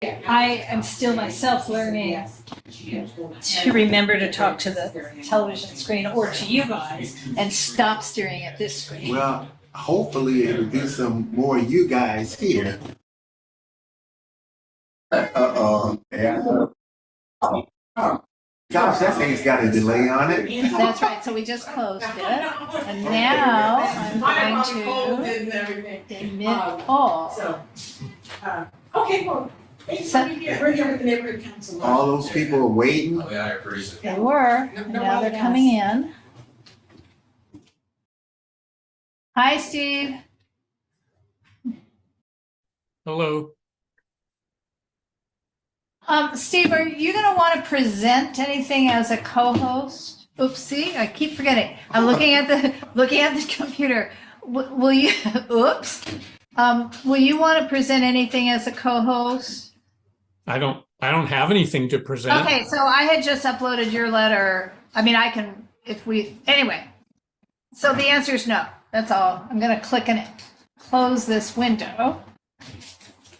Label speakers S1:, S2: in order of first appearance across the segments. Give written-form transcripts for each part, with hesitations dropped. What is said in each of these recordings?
S1: I am still myself learning to remember to talk to the television screen or to you guys and stop staring at this screen.
S2: Well, hopefully it'll do some more you guys here. Yeah. Gosh, that thing's got a delay on it.
S1: That's right, so we just closed it. And now I'm going to admit all.
S3: Okay, well.
S1: So,
S3: We're here with the neighborhood council.
S2: All those people are waiting.
S4: Oh, yeah, I appreciate it.
S1: they were, now they're coming in. Hi, Steve.
S5: Hello.
S1: Steve, are you going to want to present anything as a co-host? Oopsie, I keep forgetting. I'm looking at the computer. Will you? Oops. Will you want to present anything as a co-host?
S5: I don't have anything to present.
S1: Okay, so I had just uploaded your letter. I mean, I can anyway. So the answer is no. That's all. I'm going to click and close this window.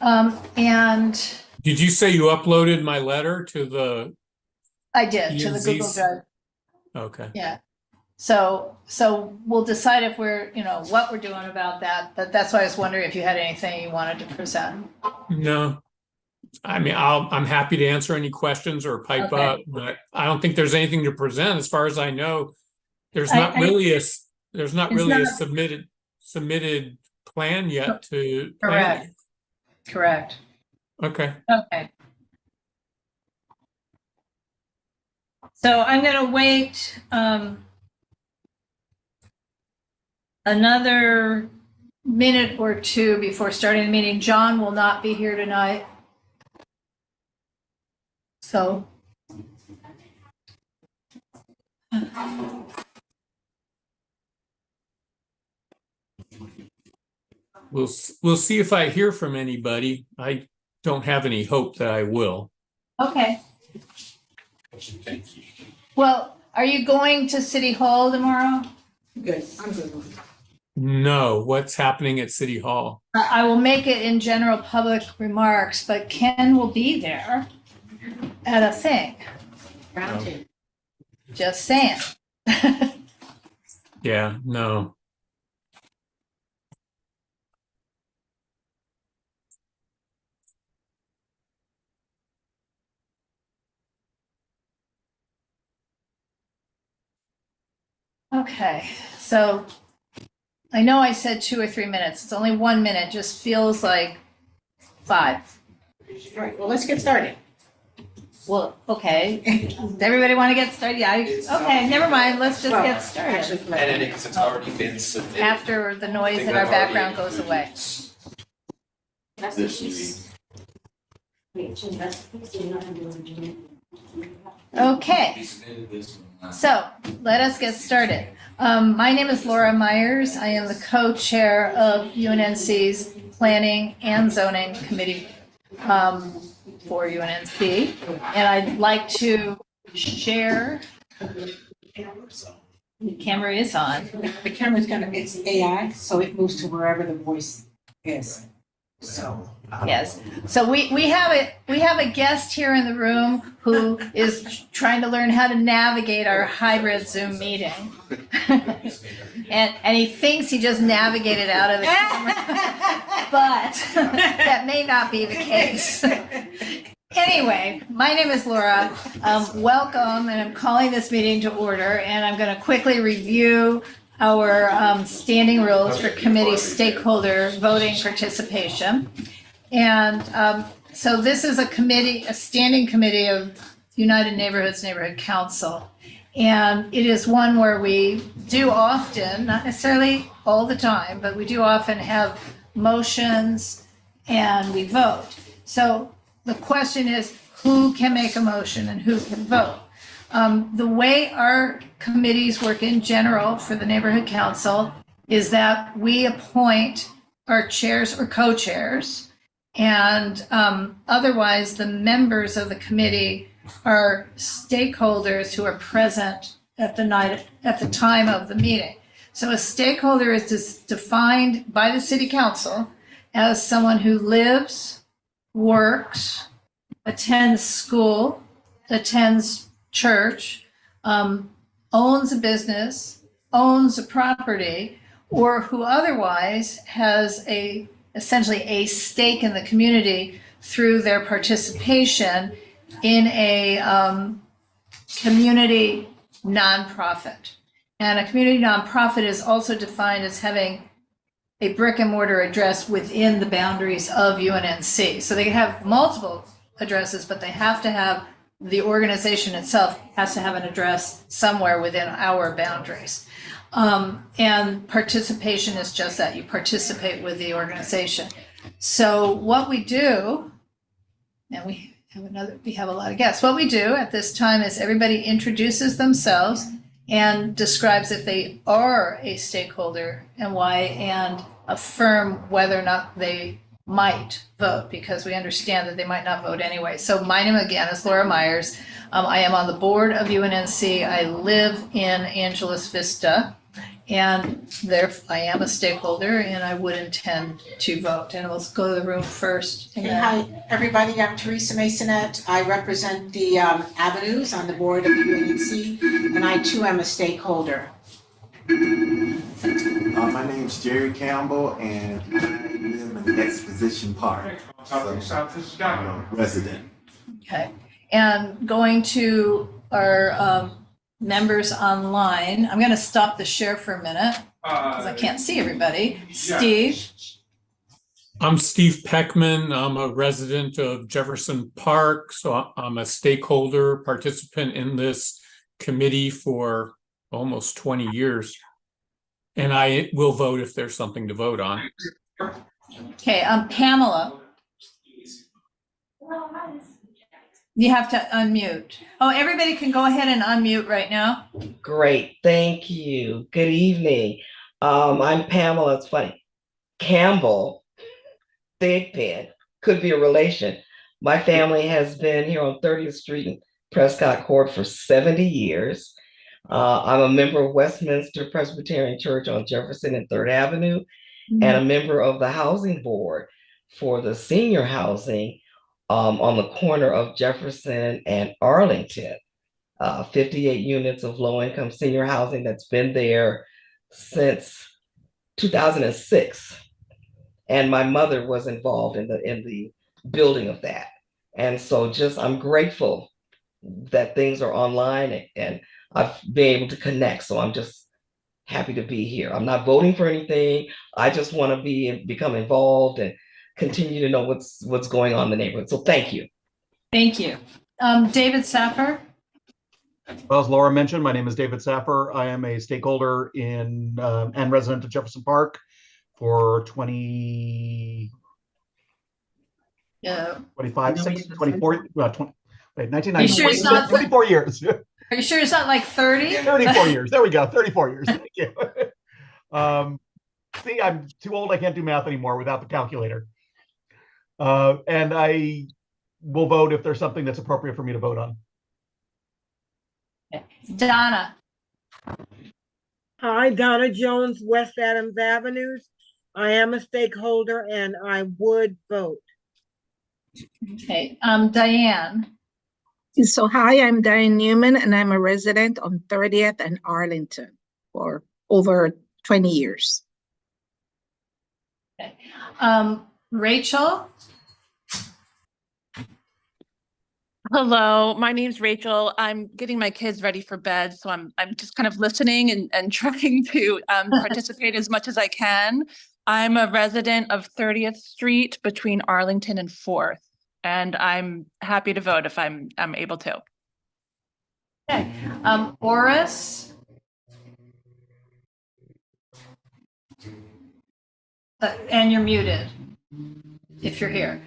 S1: And
S5: Did you say you uploaded my letter to the
S1: I did to the Google
S5: UNC's?
S1: Drive.
S5: Okay.
S1: Yeah. So we'll decide if we're, what we're doing about that. But that's why I was wondering if you had anything you wanted to present.
S5: No. I mean, I'm happy to answer any questions or pipe
S1: Okay.
S5: up, but I don't think there's anything to present. As far as I know, there's
S1: I-
S5: not
S1: I-
S5: really a
S1: not-
S5: submitted plan yet to
S1: Correct. Correct.
S5: Okay.
S1: Okay. So I'm going to wait another minute or two before starting the meeting. John will not be here tonight. So.
S5: We'll see if I hear from anybody. I don't have any hope that I will.
S1: Okay. Well, are you going to City Hall tomorrow?
S3: Good, I'm good.
S5: No, what's happening at City Hall?
S1: I will make it in general public remarks, but Ken will be there at a thing.
S3: Round two.
S1: Just saying.
S5: Yeah, no.
S1: Okay, so I know I said 2 or 3 minutes. It's only 1 minute, just feels like 5.
S3: All right, well, let's get started.
S1: Well, okay. Does everybody want to get started? Yeah, okay, never mind. Let's just get started.
S3: Actually,
S4: And then because it's already been submitted.
S1: After the
S4: I
S1: noise
S4: think
S1: in our
S4: I've already
S1: background goes away.
S3: that's
S4: This
S3: meeting.
S1: Okay.
S4: We submitted this one.
S1: So let us get started. My name is Laura Myers. I am the co-chair of UNNC's Planning and Zoning Committee for UNNC. And I'd like to share. The camera is on.
S3: The camera's it's AI, so it moves to wherever the voice is. So.
S1: Yes. So we have a guest here in the room who is trying to learn how to navigate our hybrid Zoom meeting. And he thinks he just navigated out of the camera, but that may not be the case. Anyway, my name is Laura. Welcome, and I'm calling this meeting to order, and I'm going to quickly review our standing rules for committee stakeholder voting participation. And so this is a standing committee of United Neighborhoods Neighborhood Council. And it is one where we do often, not necessarily all the time, but we do often have motions and we vote. So the question is, who can make a motion and who can vote? The way our committees work in general for the neighborhood council is that we appoint our chairs or co-chairs. And otherwise, the members of the committee are stakeholders who are present at the time of the meeting. So a stakeholder is defined by the city council as someone who lives, works, attends school, attends church, owns a business, owns a property, or who otherwise has essentially a stake in the community through their participation in a community nonprofit. And a community nonprofit is also defined as having a brick and mortar address within the boundaries of UNNC. So they can have multiple addresses, but they have to have, the organization itself has to have an address somewhere within our boundaries. And participation is just that, you participate with the organization. So what we do, and we have a lot of guests. What we do at this time is everybody introduces themselves and describes if they are a stakeholder and why, and affirm whether or not they might vote, because we understand that they might not vote anyway. So my name again is Laura Myers. I am on the board of UNNC. I live in Angeles Vista, and there I am a stakeholder, and I would intend to vote. And let's go to the room first.
S3: Hey, hi, everybody. I'm Teresa Masonette. I represent the Avenues on the board of the UNNC, and I too am a stakeholder.
S2: My name's Jerry Campbell, and I live in Exposition Park. So, I'm a resident.
S1: Okay, and going to our members online, I'm going to stop the share for a minute because I can't see everybody. Steve?
S5: I'm Steve Peckman. I'm a resident of Jefferson Park, so I'm a stakeholder, participant in this committee for almost 20 years. And I will vote if there's something to vote on.
S1: Okay, Pamela. You have to unmute. Oh, everybody can go ahead and unmute right now.
S6: Great, thank you. Good evening. I'm Pamela. It's funny. Campbell, Big Pen, could be a relation. My family has been here on 30th Street in Prescott Court for 70 years. I'm a member of Westminster Presbyterian Church on Jefferson and 3rd Avenue, and a member of the housing board for the senior housing on the corner of Jefferson and Arlington. 58 units of low-income senior housing that's been there since 2006. And my mother was involved in the building of that. And so I'm grateful that things are online and I've been able to connect. So I'm just happy to be here. I'm not voting for anything. I just want to become involved and continue to know what's going on in the neighborhood. So thank you.
S1: Thank you. David Saffer?
S7: Well, as Laura mentioned, my name is David Saffer. I am a stakeholder in and resident of Jefferson Park for 25, 24, 1990,
S1: sure it's not
S7: 24 years.
S1: Are you sure it's not like 30?
S7: 34 years. There we go. 34 years. Thank you. See, I'm too old. I can't do math anymore without the calculator. And I will vote if there's something that's appropriate for me to vote on.
S1: Donna?
S8: Hi, Donna Jones, West Adams Avenues. I am a stakeholder and I would vote.
S1: Okay, Diane?
S9: So hi, I'm Diane Newman and I'm a resident on 30th and Arlington for over 20 years.
S1: Okay. Rachel?
S10: Hello, my name's Rachel. I'm getting my kids ready for bed, so I'm just kind of listening and trying to participate as much as I can. I'm a resident of 30th Street between Arlington and 4th, and I'm happy to vote if I'm able to.
S1: Okay, Oris? And you're muted if you're here.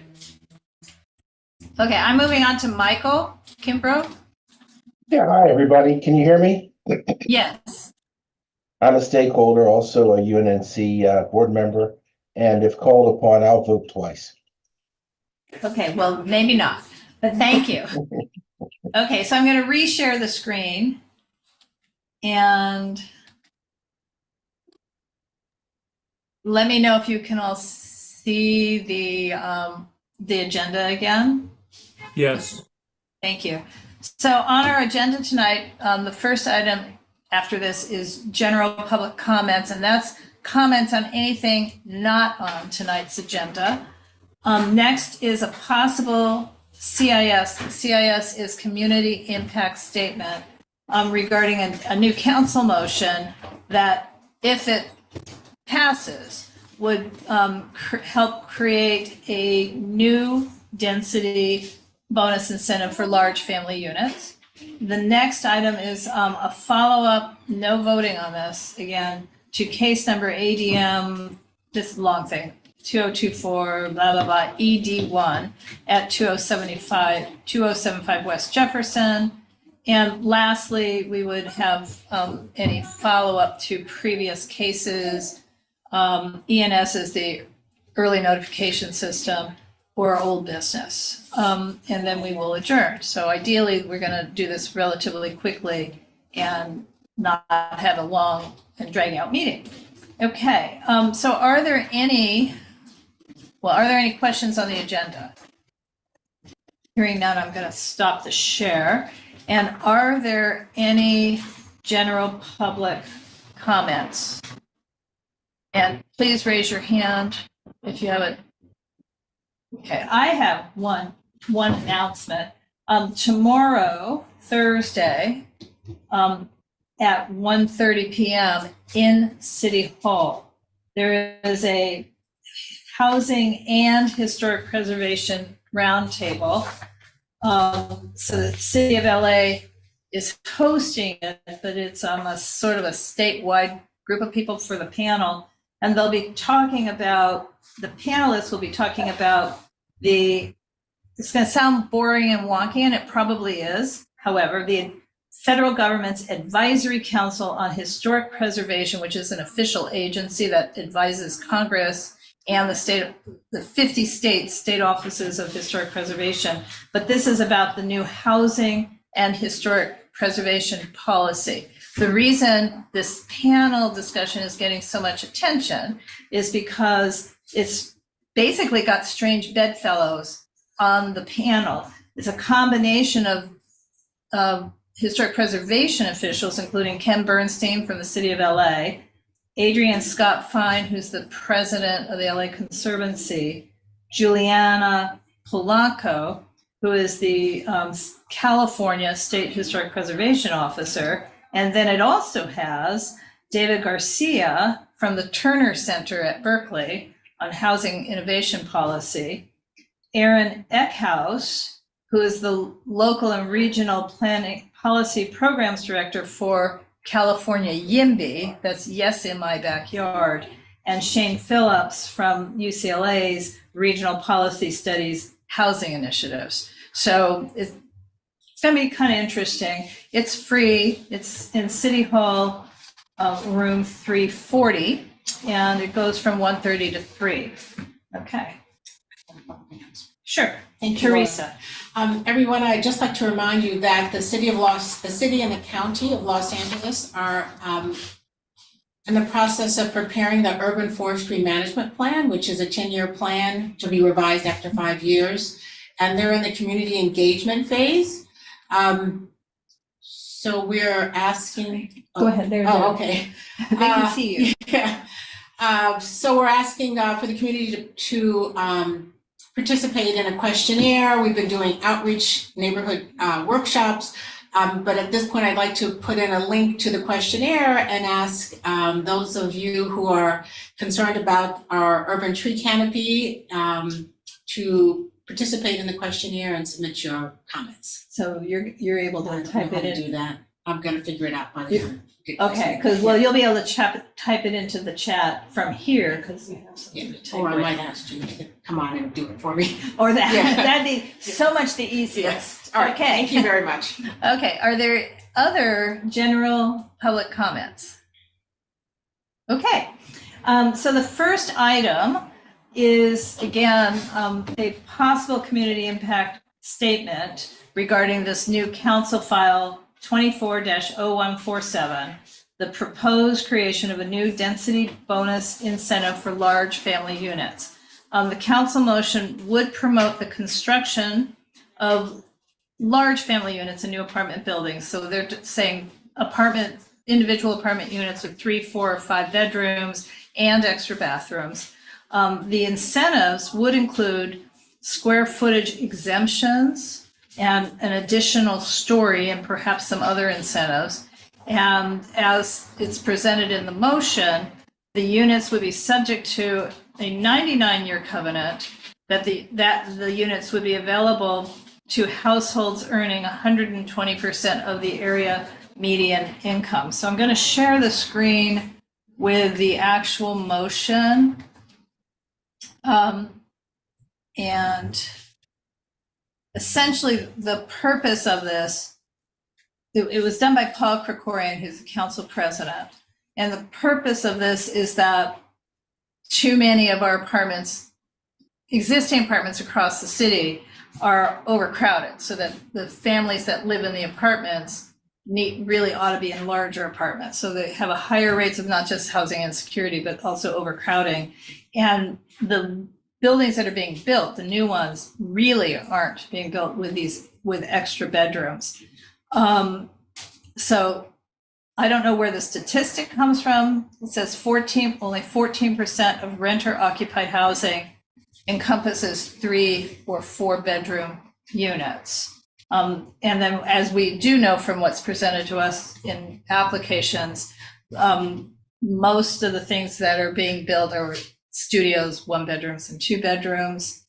S1: Okay, I'm moving on to Michael Kimbrough.
S11: Yeah, hi, everybody. Can you hear me?
S1: Yes.
S11: I'm a stakeholder, also a UNNC board member, and if called upon, I'll vote twice.
S1: Okay, well, maybe not, but thank you. Okay, so I'm going to reshare the screen. And let me know if you can all see the agenda again?
S5: Yes.
S1: Thank you. So on our agenda tonight, the first item after this is general public comments, and that's comments on anything not on tonight's agenda. Next is a possible CIS. CIS is Community Impact Statement regarding a new council motion that, if it passes, would help create a new density bonus incentive for large family units. The next item is a follow-up, no voting on this, again, to case number ADM, this long thing, 2024, blah, blah, blah, ED1 at 2075 West Jefferson. And lastly, we would have any follow-up to previous cases. ENS is the early notification system, or old business. And then we will adjourn. So ideally, we're going to do this relatively quickly and not have a long and drag out meeting. Okay, so are there any questions on the agenda? Hearing none, I'm going to stop the share. And are there any general public comments? And please raise your hand if you have it. Okay, I have one announcement. Tomorrow, Thursday, at 1:30 p.m. in City Hall, there is a housing and historic preservation roundtable. So the City of LA is hosting it, but it's a sort of a statewide group of people for the panel. And they'll be talking about, the panelists will be talking about it's going to sound boring and wonky, and it probably is. However, the federal government's Advisory Council on Historic Preservation, which is an official agency that advises Congress and the 50 state offices of historic preservation. But this is about the new housing and historic preservation policy. The reason this panel discussion is getting so much attention is because it's basically got strange bedfellows on the panel. It's a combination of historic preservation officials, including Ken Bernstein from the City of LA, Adrian Scott Fine, who's the president of the LA Conservancy, Juliana Polanco, who is the California State Historic Preservation Officer. And then it also has David Garcia from the Turner Center at Berkeley on housing innovation policy, Aaron Eckhouse, who is the local and regional planning policy programs director for California YIMBY, that's Yes in My Backyard, and Shane Phillips from UCLA's Regional Policy Studies Housing Initiatives. So it's going to be kind of interesting. It's free. It's in City Hall, room 340, and it goes from 1:30 to 3. Okay. Sure.
S3: Thank you,
S1: Teresa.
S3: Everyone, I'd just like to remind you that the city and the county of Los Angeles are in the process of preparing the Urban Forestry Management Plan, which is a 10-year plan to be revised after 5 years. And they're in the community engagement phase. So we're asking.
S1: Go ahead. There.
S3: Oh, okay.
S1: They can see you.
S3: Yeah. So we're asking for the community to participate in a questionnaire. We've been doing outreach neighborhood workshops, but at this point I'd like to put in a link to the questionnaire and ask those of you who are concerned about our urban tree canopy to participate in the questionnaire and submit your comments.
S1: So you're able to type it in.
S3: Do that. I'm going to figure it out by the time.
S1: Okay, because you'll be able to type it into the chat from here because you have something to type.
S3: Or I
S1: with.
S3: might ask you to come on and do it for me.
S1: Or that.
S3: Yeah.
S1: That'd be so much the easiest.
S3: Yes. All right.
S1: Okay.
S3: Thank you very much.
S1: Okay. Are there other general public comments? Okay. So the first item is, again, a possible community impact statement regarding this new council file 24-0147, the proposed creation of a new density bonus incentive for large family units. The council motion would promote the construction of large family units in new apartment buildings. So they're saying individual apartment units with 3, 4, or 5 bedrooms and extra bathrooms. The incentives would include square footage exemptions and an additional story and perhaps some other incentives. And as it's presented in the motion, the units would be subject to a 99-year covenant that the units would be available to households earning 120% of the area median income. So I'm going to share the screen with the actual motion. And essentially the purpose of this, it was done by Paul Krikorian, who's the council president. And the purpose of this is that too many of our existing apartments across the city are overcrowded, so that the families that live in the apartments really ought to be in larger apartments. So they have a higher rates of not just housing insecurity, but also overcrowding. And the buildings that are being built, the new ones, really aren't being built with extra bedrooms. So I don't know where the statistic comes from. It says only 14% of renter occupied housing encompasses 3 or 4 bedroom units. And then, as we do know from what's presented to us in applications, most of the things that are being built are studios, 1 bedrooms and 2 bedrooms.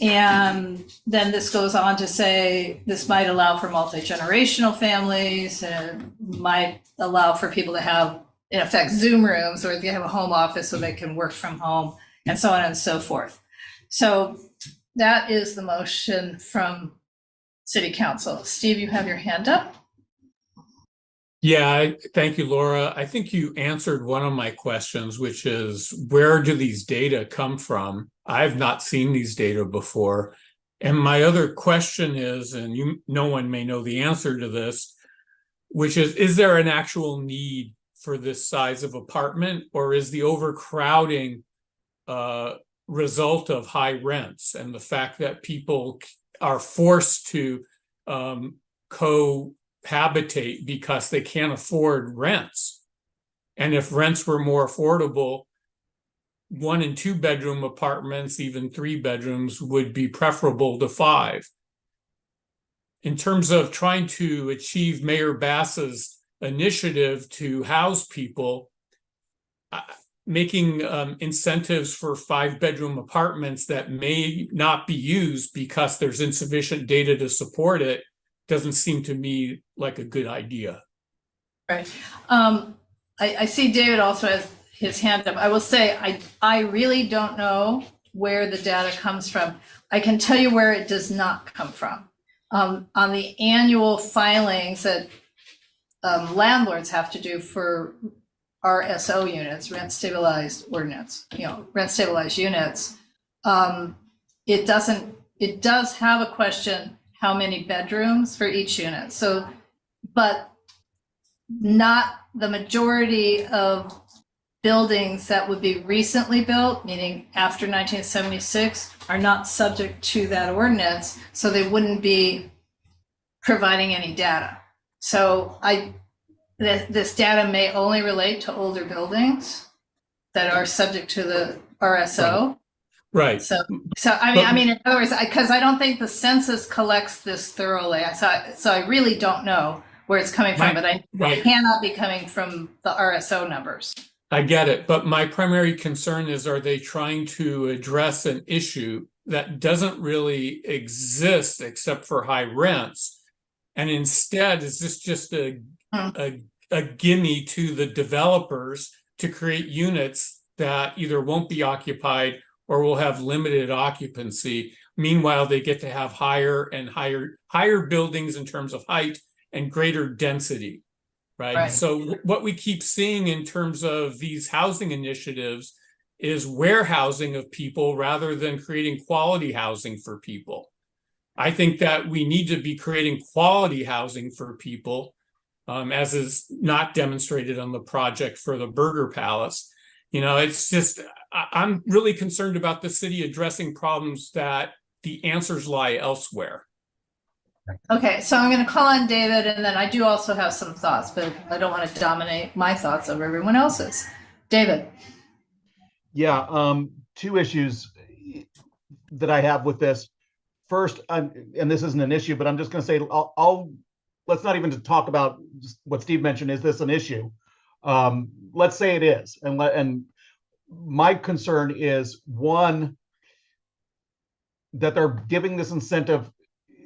S1: And then this goes on to say this might allow for multi-generational families, and might allow for people to have, in effect, Zoom rooms, or they have a home office so they can work from home, and so on and so forth. So that is the motion from City Council. Steve, you have your hand up.
S5: Yeah, thank you, Laura. I think you answered one of my questions, which is, where do these data come from? I've not seen these data before. And my other question is, and no one may know the answer to this, which is there an actual need for this size of apartment, or is the overcrowding result of high rents and the fact that people are forced to cohabitate because they can't afford rents? And if rents were more affordable, 1 and 2 bedroom apartments, even 3 bedrooms, would be preferable to 5. In terms of trying to achieve Mayor Bass's initiative to house people, making incentives for 5 bedroom apartments that may not be used because there's insufficient data to support it doesn't seem to me like a good idea.
S1: Right. I see David also has his hand up. I will say, I really don't know where the data comes from. I can tell you where it does not come from. On the annual filings that landlords have to do for RSO units, rent stabilized ordinance, rent stabilized units, it does have a question, how many bedrooms for each unit. So, but not the majority of buildings that would be recently built, meaning after 1976, are not subject to that ordinance, so they wouldn't be providing any data. So this data may only relate to older buildings that are subject to the RSO.
S5: Right.
S1: So I mean, in other words, because I don't think the census collects this thoroughly. So I really don't know where it's coming from, but it cannot be coming from the RSO numbers.
S5: I get it, but my primary concern is, are they trying to address an issue that doesn't really exist except for high rents? And instead, is this just a gimme to the developers to create units that either won't be occupied or will have limited occupancy? Meanwhile, they get to have higher and higher buildings in terms of height and greater density. Right. So what we keep seeing in terms of these housing initiatives is warehousing of people rather than creating quality housing for people. I think that we need to be creating quality housing for people, as is not demonstrated on the project for the Burger Palace. It's just, I'm really concerned about the city addressing problems that the answers lie elsewhere.
S1: Okay, so I'm going to call on David, and then I do also have some thoughts, but I don't want to dominate my thoughts over everyone else's. David.
S7: Yeah, two issues that I have with this. First, and this isn't an issue, but I'm just going to say, let's not even talk about what Steve mentioned. Is this an issue? Let's say it is, and my concern is, one, that they're giving this incentive.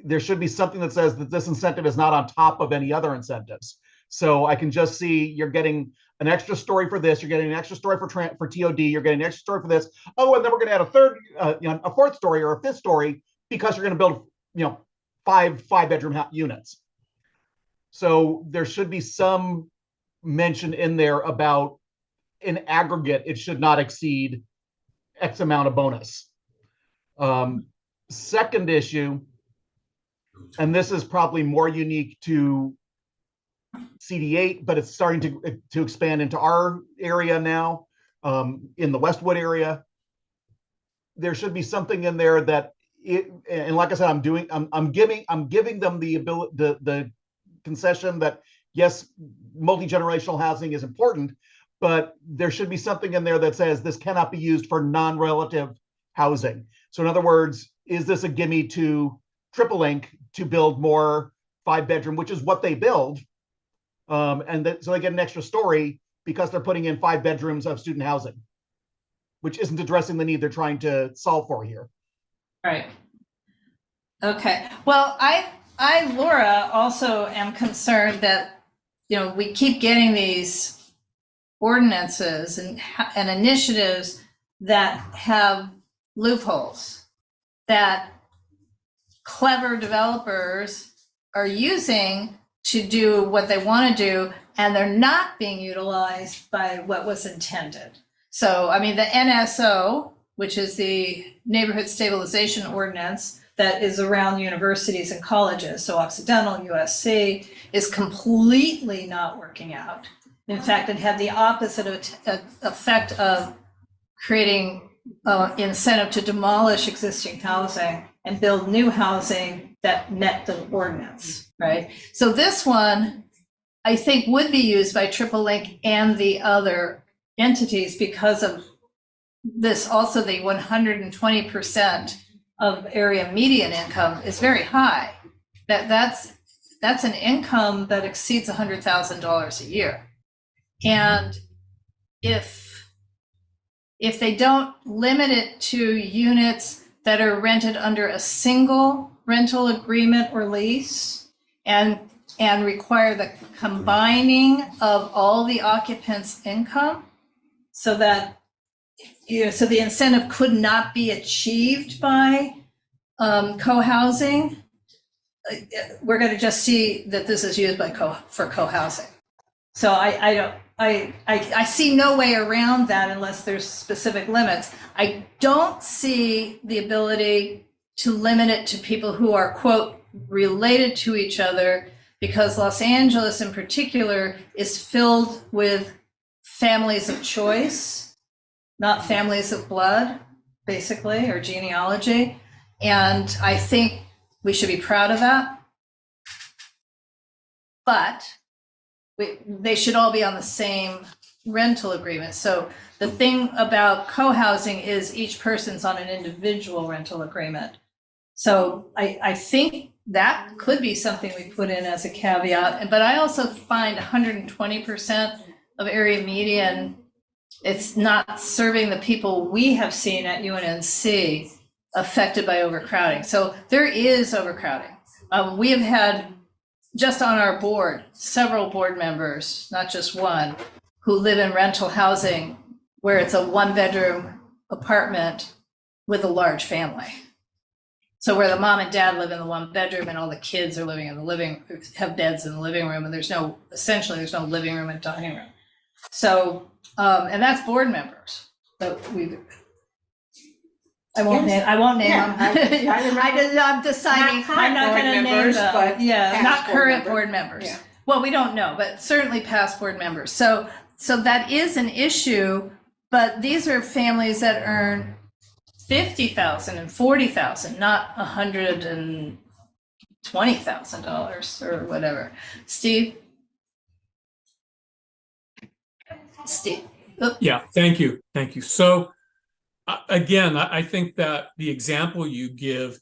S7: There should be something that says that this incentive is not on top of any other incentives. So I can just see you're getting an extra story for this, you're getting an extra story for TOD, you're getting an extra story for this. Oh, and then we're going to add a third, a fourth story or a fifth story because you're going to build, five bedroom units. So there should be some mention in there about, in aggregate, it should not exceed X amount of bonus. Second issue, and this is probably more unique to CD8, but it's starting to expand into our area now, in the Westwood area. There should be something in there that and like I said, I'm giving them the ability, the concession that yes, multi-generational housing is important, but there should be something in there that says this cannot be used for non-relative housing. So in other words, is this a gimme to Triple Link to build more 5-bedroom, which is what they build, so they get an extra story because they're putting in 5 bedrooms of student housing, which isn't addressing the need they're trying to solve for here.
S1: Right. Okay. Well, I, Laura, also am concerned that, we keep getting these ordinances and initiatives that have loopholes that clever developers are using to do what they want to do, and they're not being utilized by what was intended. So, I mean, the NSO, which is the Neighborhood Stabilization Ordinance that is around universities and colleges, so Occidental, USC, is completely not working out. In fact, it had the opposite effect of creating incentive to demolish existing housing and build new housing that met the ordinance, right? So this one, I think, would be used by Triple Link and the other entities because of this. Also, the 120% of area median income is very high. That's an income that exceeds $100,000 a year. And if they don't limit it to units that are rented under a single rental agreement or lease, and require the combining of all the occupants' income, so that so the incentive could not be achieved by co-housing, we're going to just see that this is used for co-housing. So I see no way around that unless there's specific limits. I don't see the ability to limit it to people who are, quote, related to each other, because Los Angeles in particular is filled with families of choice, not families of blood, basically, or genealogy. And I think we should be proud of that. But they should all be on the same rental agreement. So the thing about co-housing is each person's on an individual rental agreement. So I think that could be something we put in as a caveat. But I also find 120% of area median, it's not serving the people we have seen at UNNC affected by overcrowding. So there is overcrowding. We have had, just on our board, several board members, not just one, who live in rental housing where it's a 1-bedroom apartment with a large family. So where the mom and dad live in the 1-bedroom and all the kids are living in the have beds in the living room, and essentially there's no living room and dining room. So, and that's board members that I won't name them. I'm deciding, I'm not going to name them. But yeah, not current board members. Yeah. Well, we don't know, but certainly past board members. So that is an issue But these are families that earn 50,000 and 40,000, not $120,000 or whatever. Steve? Steve? Oh,
S5: Yeah, thank you. Thank you. So again, I think that the example you give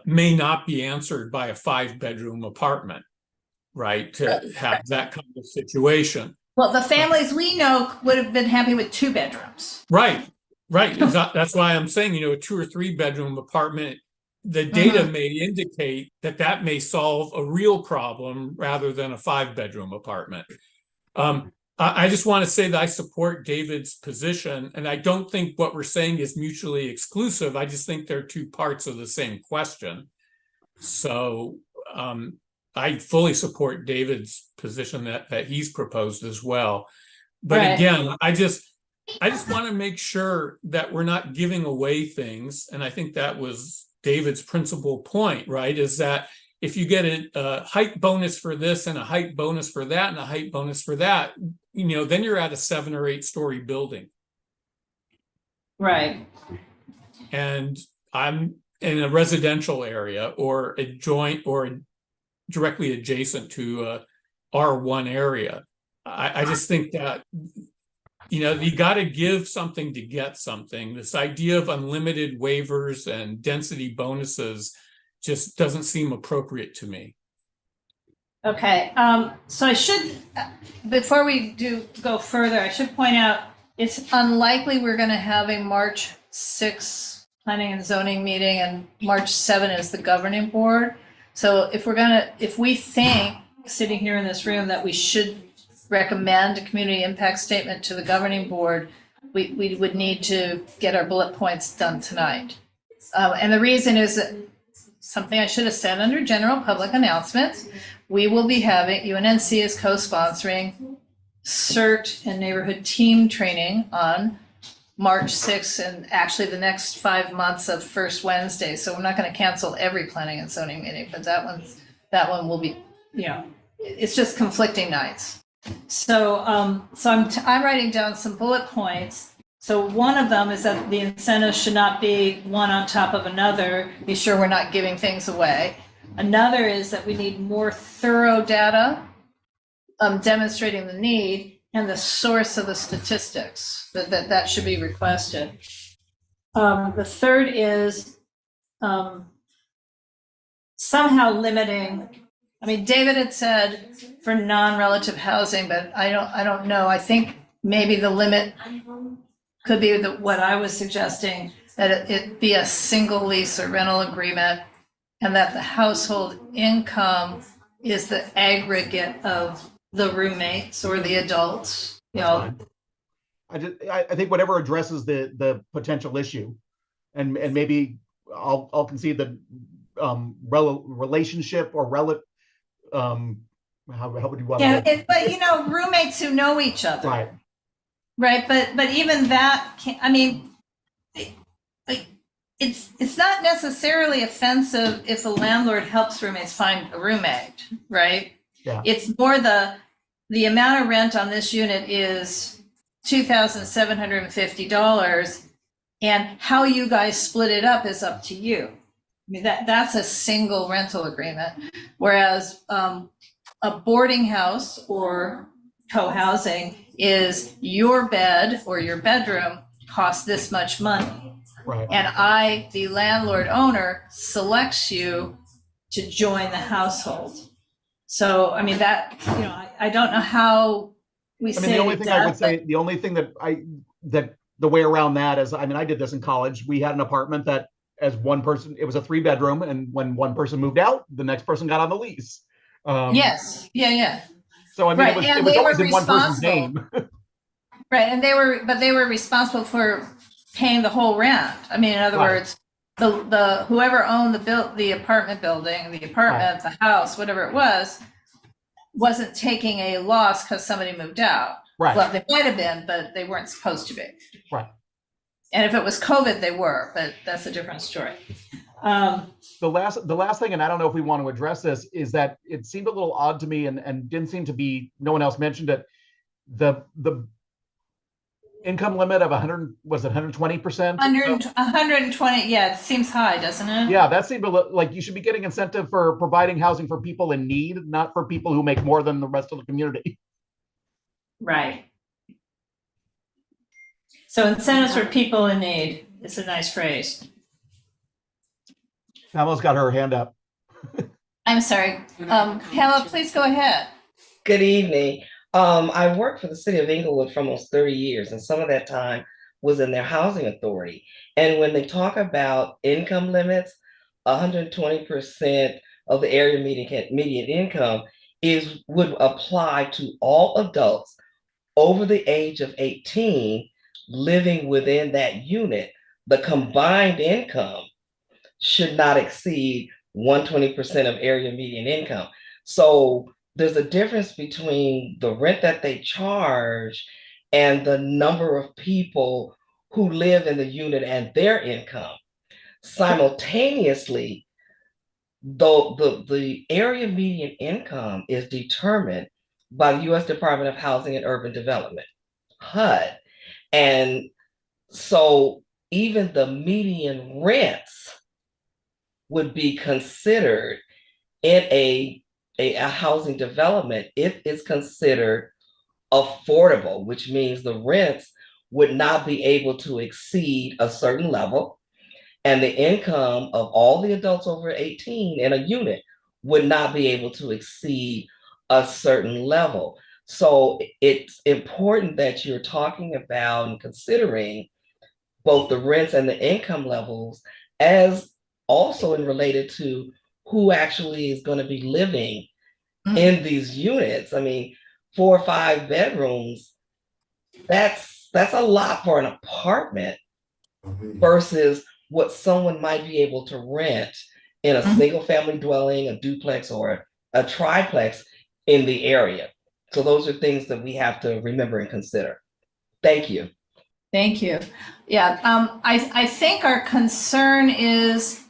S5: may not be answered by a 5-bedroom apartment, right? To have that kind of situation.
S1: well, the families we know would have been happy with 2 bedrooms.
S5: Right, right. That's why I'm saying, a 2 or 3-bedroom apartment, the data may indicate that that may solve a real problem rather than a 5-bedroom apartment. I just want to say that I support David's position, and I don't think what we're saying is mutually exclusive. I just think they're 2 parts of the same question. So I fully support David's position that he's proposed as well. But
S1: Right.
S5: again, I just want to make sure that we're not giving away things. And I think that was David's principal point, right? Is that if you get a height bonus for this and a height bonus for that and a height bonus for that, then you're at a 7 or 8-story building.
S1: Right.
S5: And I'm in a residential area or a joint or directly adjacent to a R1 area. I just think that, you got to give something to get something. This idea of unlimited waivers and density bonuses just doesn't seem appropriate to me.
S1: Okay, so I should, before we go further, I should point out, it's unlikely we're gonna have a March 6th planning and zoning meeting, and March 7 is the governing board. So if we think, sitting here in this room, that we should recommend a community impact statement to the governing board, we would need to get our bullet points done tonight. And the reason is that something I should have said under general public announcements. We will be having, UNNC is co-sponsoring CERT and neighborhood team training on March 6th, and actually the next 5 months of first Wednesday. So we're not going to cancel every planning and zoning meeting, but that one will be, it's just conflicting nights. So I'm writing down some bullet points. So one of them is that the incentives should not be one on top of another. Be sure we're not giving things away. Another is that we need more thorough data demonstrating the need and the source of the statistics, that should be requested. The third is somehow limiting. I mean, David had said for non-relative housing, but I don't know. I think maybe the limit could be what I was suggesting, that it be a single lease or rental agreement, and that the household income is the aggregate of the roommates or the adults.
S7: I think whatever addresses the potential issue, and maybe I'll concede that relationship or relative. How would you want to?
S1: But roommates who know each other.
S7: Right.
S1: Right, but even that can't, I mean, it's not necessarily offensive if a landlord helps roommates find a roommate, right?
S7: Yeah.
S1: It's more the amount of rent on this unit is $2,750, and how you guys split it up is up to you. I mean, that's a single rental agreement, whereas a boarding house or co-housing is your bed or your bedroom costs this much money.
S7: Right.
S1: And the landlord owner, selects you to join the household. So, I mean, that, I don't know how we say that.
S7: The only thing I would say, the only thing that the way around that is, I did this in college. We had an apartment that as one person, it was a 3-bedroom. And when one person moved out, the next person got on the lease.
S1: Yes. Yeah.
S7: So,
S1: right.
S7: it was always in one person's name.
S1: Right. And they were responsible for paying the whole rent. I mean, in other words, the whoever owned the apartment building, the apartment, the house, whatever it was, wasn't taking a loss because somebody moved out.
S7: Right.
S1: Well, they might have been, but they weren't supposed to be.
S7: Right.
S1: And if it was COVID, they were, but that's a different story.
S7: The last thing, and I don't know if we want to address this, is that it seemed a little odd to me, and didn't seem to be, no one else mentioned it. income limit of 100, was it 120%?
S1: 120, yeah, it seems high, doesn't it?
S7: Yeah, that seemed like you should be getting incentive for providing housing for people in need, not for people who make more than the rest of the community.
S1: Right. So incentives for people in need is a nice phrase.
S7: Pamela's got her hand up.
S1: I'm sorry. Pamela, please go ahead.
S6: Good evening. I worked for the city of Inglewood for almost 30 years, and some of that time was in their housing authority. And when they talk about income limits, 120% of the area median income would apply to all adults over the age of 18 living within that unit. The combined income should not exceed 120% of area median income. So there's a difference between the rent that they charge and the number of people who live in the unit and their income. Simultaneously, though the area median income is determined by the U.S. Department of Housing and Urban Development, HUD. And so even the median rents would be considered in a housing development if it's considered affordable, which means the rents would not be able to exceed a certain level, and the income of all the adults over 18 in a unit would not be able to exceed a certain level. So it's important that you're talking about and considering both the rents and the income levels, as also in related to who actually is going to be living in these units. I mean, 4 or 5 bedrooms, that's a lot for an apartment versus what someone might be able to rent in a single family dwelling, a duplex, or a triplex in the area. So those are things that we have to remember and consider. Thank you.
S1: Thank you. Yeah, I think our concern is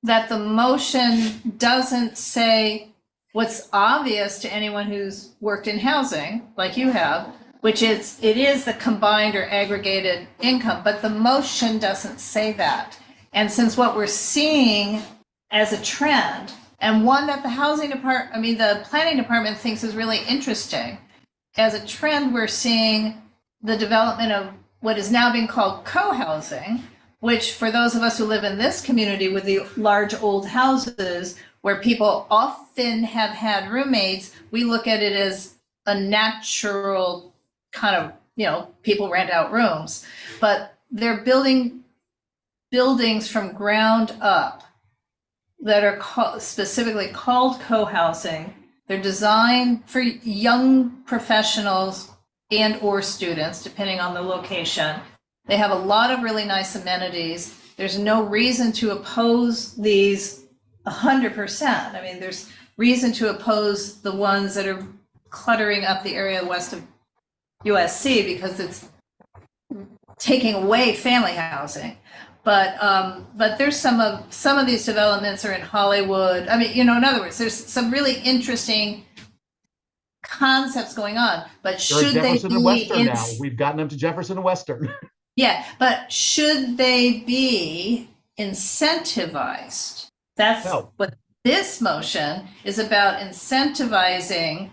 S1: that the motion doesn't say what's obvious to anyone who's worked in housing, like you have, which is, it is the combined or aggregated income, but the motion doesn't say that. And since what we're seeing as a trend, and one that the planning department thinks is really interesting, as a trend, we're seeing the development of what is now being called co-housing, which for those of us who live in this community with the large old houses where people often have had roommates, we look at it as a natural kind of, people rent out rooms, but they're building buildings from ground up that are specifically called co-housing. They're designed for young professionals and or students, depending on the location. They have a lot of really nice amenities. There's no reason to oppose these 100%. I mean, there's reason to oppose the ones that are cluttering up the area west of USC because it's taking away family housing. But there's some of these developments are in Hollywood. I mean, in other words, there's some really interesting concepts going on, but should they
S7: Jefferson
S1: be
S7: and Western now? We've gotten them to Jefferson and Western.
S1: Yeah, but should they be incentivized? That's what this motion is about, incentivizing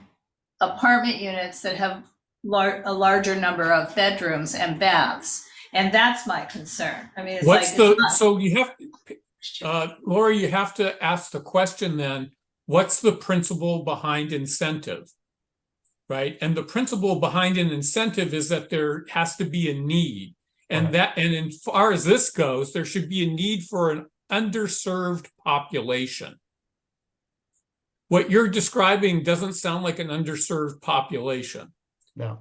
S1: apartment units that have a larger number of bedrooms and baths. And that's my concern. I mean,
S5: so you have, Laura, you have to ask the question then, what's the principle behind incentive? Right? And the principle behind an incentive is that there has to be a need. And as far as this goes, there should be a need for an underserved population. What you're describing doesn't sound like an underserved population.
S7: No.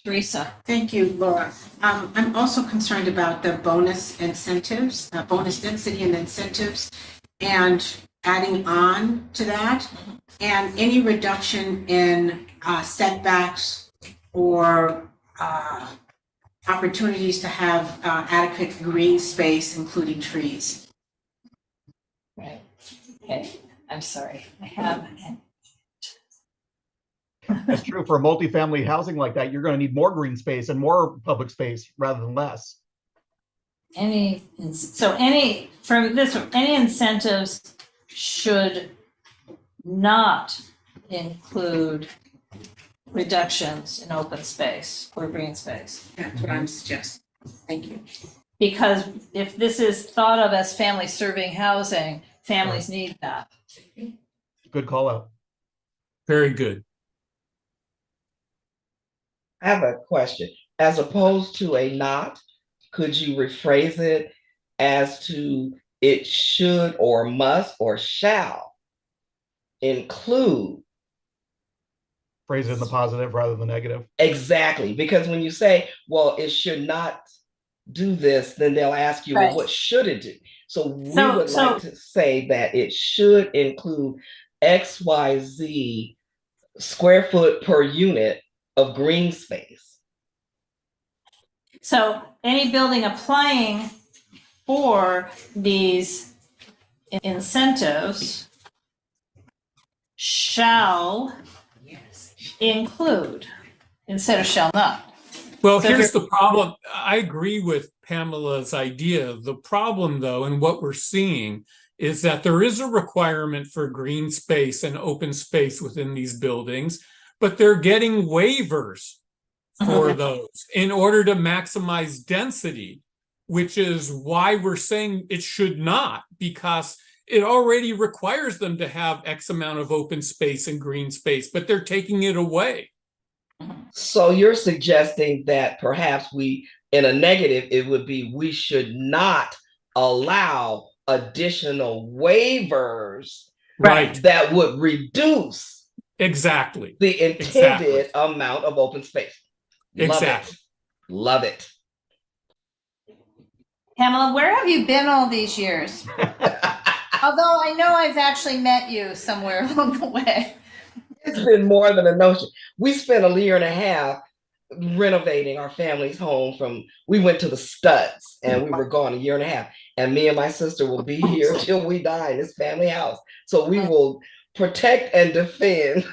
S1: Teresa.
S3: Thank you, Laura. I'm also concerned about the bonus incentives, bonus density and incentives, and adding on to that, and any reduction in setbacks or opportunities to have adequate green space, including trees.
S1: Right. Okay. I'm sorry. I have.
S7: That's true for multifamily housing like that. You're going to need more green space and more public space rather than less.
S1: Any incentives should not include reductions in open space or green space.
S3: That's what I'm suggesting. Thank you.
S1: Because if this is thought of as family serving housing, families need that.
S7: Good call out.
S5: Very good.
S6: I have a question. As opposed to a not, could you rephrase it as to it should or must or shall include?
S7: Phrase it in the positive rather than negative.
S6: Exactly, because when you say, well, it should not do this, then they'll ask you, well, what should it do? So we would like to say that it should include XYZ square foot per unit of green space.
S1: So any building applying for these incentives shall include instead of shall not.
S5: Well, here's the problem. I agree with Pamela's idea. The problem, though, and what we're seeing is that there is a requirement for green space and open space within these buildings, but they're getting waivers for those in order to maximize density, which is why we're saying it should not, because it already requires them to have X amount of open space and green space, but they're taking it away.
S6: So you're suggesting that perhaps we, in a negative, it would be we should not allow additional waivers,
S5: right,
S6: that would reduce
S5: exactly
S6: the intended amount of open space.
S5: Exactly.
S6: Love it.
S1: Pamela, where have you been all these years? Although I know I've actually met you somewhere along the way.
S6: It's been more than a notion. We spent a year and a half renovating our family's home we went to the Studs and we were gone a year and a half. And me and my sister will be here till we die in this family house. So we will protect and defend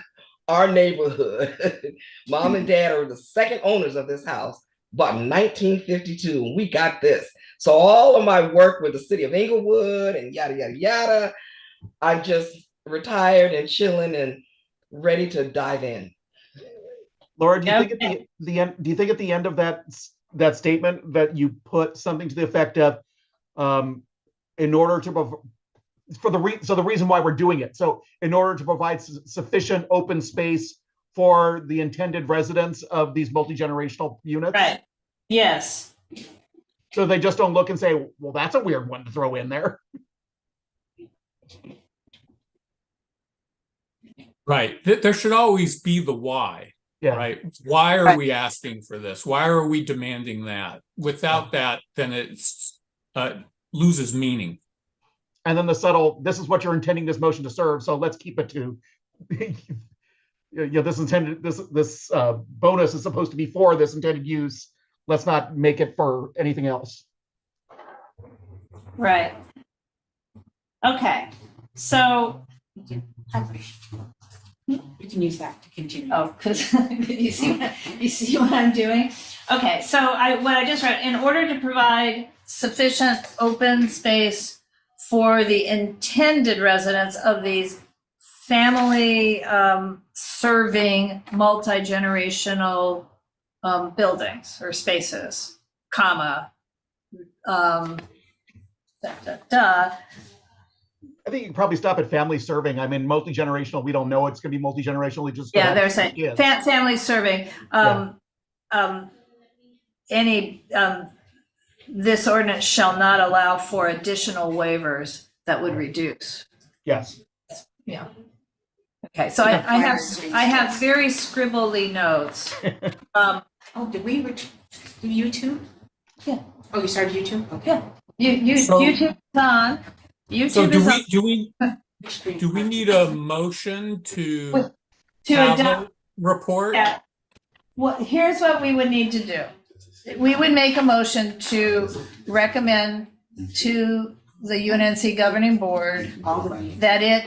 S6: our neighborhood. Mom and dad are the second owners of this house, bought in 1952, and we got this. So all of my work with the city of Inglewood and yada, yada, yada, I'm just retired and chilling and ready to dive in.
S7: Laura, do you think at the end? Do you think at the end of that statement that you put something to the effect of, in order to the reason why we're doing it? So in order to provide sufficient open space for the intended residents of these multi-generational units.
S1: Right. Yes.
S7: So they just don't look and say, well, that's a weird one to throw in there.
S5: Right. There should always be the why.
S7: Yeah.
S5: Right. Why are we asking for this? Why are we demanding that? Without that, then it's loses meaning.
S7: And then the subtle, this is what you're intending this motion to serve. So let's keep it to, this bonus is supposed to be for this intended use. Let's not make it for anything else.
S1: Right. Okay. So
S3: You can use that to continue.
S1: oh, because you see what I'm doing? Okay, so what I just read, in order to provide sufficient open space for the intended residents of these family serving multi-generational buildings or spaces, comma,
S7: I think you can probably stop at family serving. I mean, multi-generational, we don't know it's going to be multi-generational. Just
S1: they're saying family serving. This ordinance shall not allow for additional waivers that would reduce.
S7: Yes.
S1: Yeah. Okay, so I have very scribbly notes.
S3: Did we do YouTube?
S1: Yeah.
S3: Oh, you started YouTube? Okay.
S1: Yeah. YouTube is on. YouTube
S5: so do we need a motion to have a report?
S1: Yeah. Well, here's what we would need to do. We would make a motion to recommend to the UNNC governing board, that it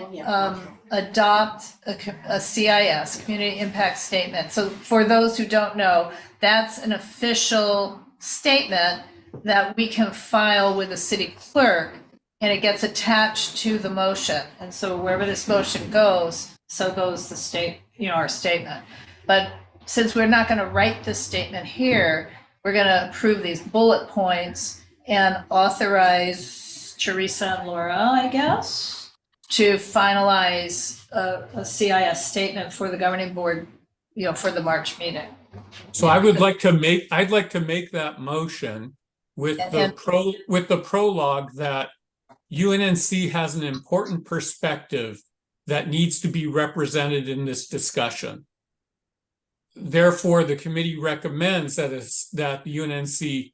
S1: adopt a CIS, Community Impact Statement. So for those who don't know, that's an official statement that we can file with the city clerk, and it gets attached to the motion. And so wherever this motion goes, so goes the state, our statement. But since we're not going to write this statement here, we're going to approve these bullet points and authorize Teresa and Laura, I guess, to finalize a CIS statement for the governing board, for the March meeting.
S5: So I'd like to make that motion with the prologue that UNNC has an important perspective that needs to be represented in this discussion. Therefore, the committee recommends that the UNNC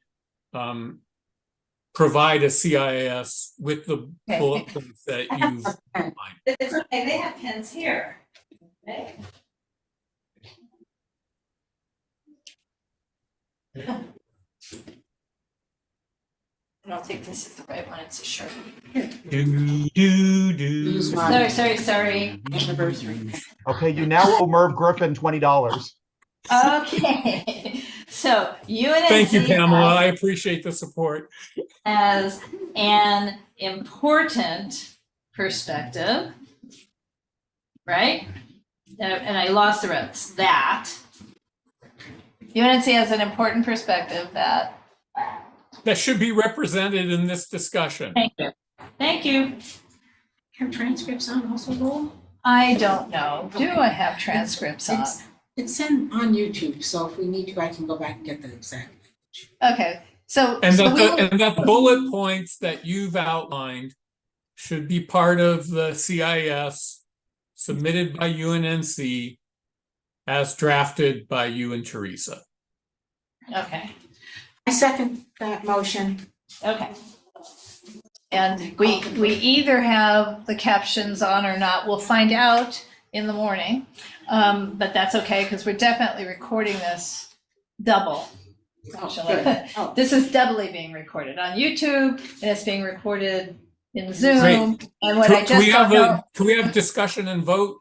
S5: provide a CIS with the bullet points that you've outlined.
S1: It's okay, they have pens here. Okay. I don't think this is the right one, it's a shirt. Sorry.
S3: Anniversary.
S7: Okay, you now owe Merv Griffin $20.
S1: Okay, so UNNC.
S5: Thank you, Pamela. I appreciate the support.
S1: As an important perspective, right? And I lost the rest. That UNNC has an important perspective that
S5: should be represented in this discussion.
S1: Thank you.
S3: Have transcripts on also, Laura?
S1: I don't know. Do I have transcripts on?
S3: It's on YouTube, so if we need to, I can go back and get the exact.
S1: Okay, so.
S5: And that bullet points that you've outlined should be part of the CIS submitted by UNNC as drafted by you and Teresa.
S1: Okay.
S3: I second that motion.
S1: Okay. And we either have the captions on or not. We'll find out in the morning. But that's okay, because we're definitely recording this double. Actually. This is doubly being recorded on YouTube, and it's being recorded in Zoom.
S5: Great.
S1: And what I just don't know.
S5: Can we have discussion and vote?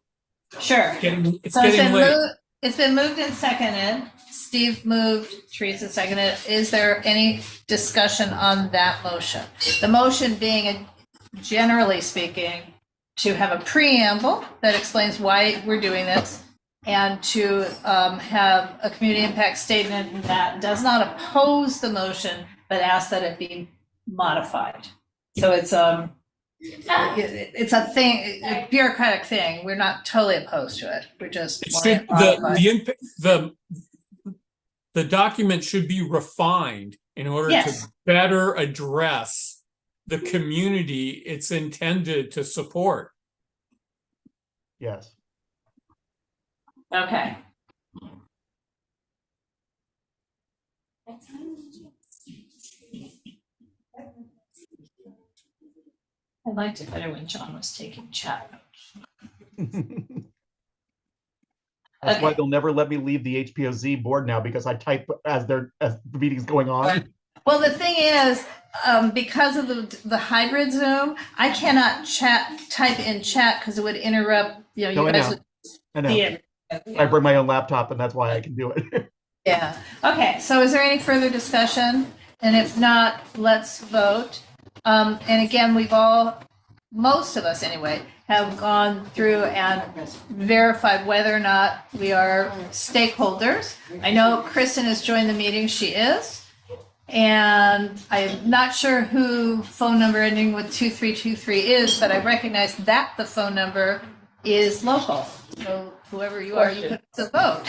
S1: Sure.
S5: It's getting late.
S1: It's been moved and seconded. Steve moved, Teresa seconded. Is there any discussion on that motion? The motion being, generally speaking, to have a preamble that explains why we're doing this, and to have a community impact statement that does not oppose the motion, but asks that it be modified. So it's a thing, a bureaucratic thing. We're not totally opposed to it. We're just
S5: the document should be refined in order to better address the community it's intended to support.
S7: Yes.
S1: Okay. I liked it better when John was taking chat notes.
S7: That's why they'll never let me leave the HPOZ board now, because I type as the meeting's going on.
S1: Well, the thing is, because of the hybrid Zoom, I cannot type in chat because it would interrupt, you guys would see it.
S7: I bring my own laptop, and that's why I can do it.
S1: Yeah. Okay, so is there any further discussion? And if not, let's vote. And again, most of us anyway, have gone through and verified whether or not we are stakeholders. I know Kristen has joined the meeting, she is. And I'm not sure who phone number ending with 2323 is, but I recognize that the phone number is local. So whoever you are, you can still vote.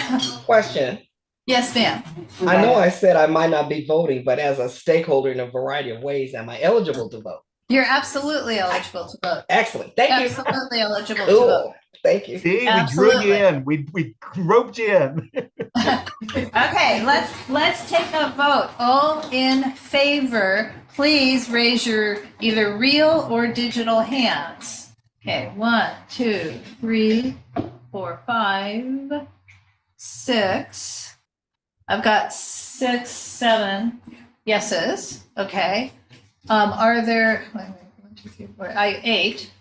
S6: Question.
S1: Yes, ma'am.
S6: I know I said I might not be voting, but as a stakeholder in a variety of ways, am I eligible to vote?
S1: You're absolutely eligible to vote.
S6: Excellent. Thank you.
S1: Absolutely eligible to vote.
S6: Thank you.
S7: See, we drew you in. We roped you in.
S1: Okay, let's take a vote. All in favor, please raise your either real or digital hands. Okay, 1, 2, 3, 4, 5, 6. I've got 6, 7 yeses. Okay. Are there I ate.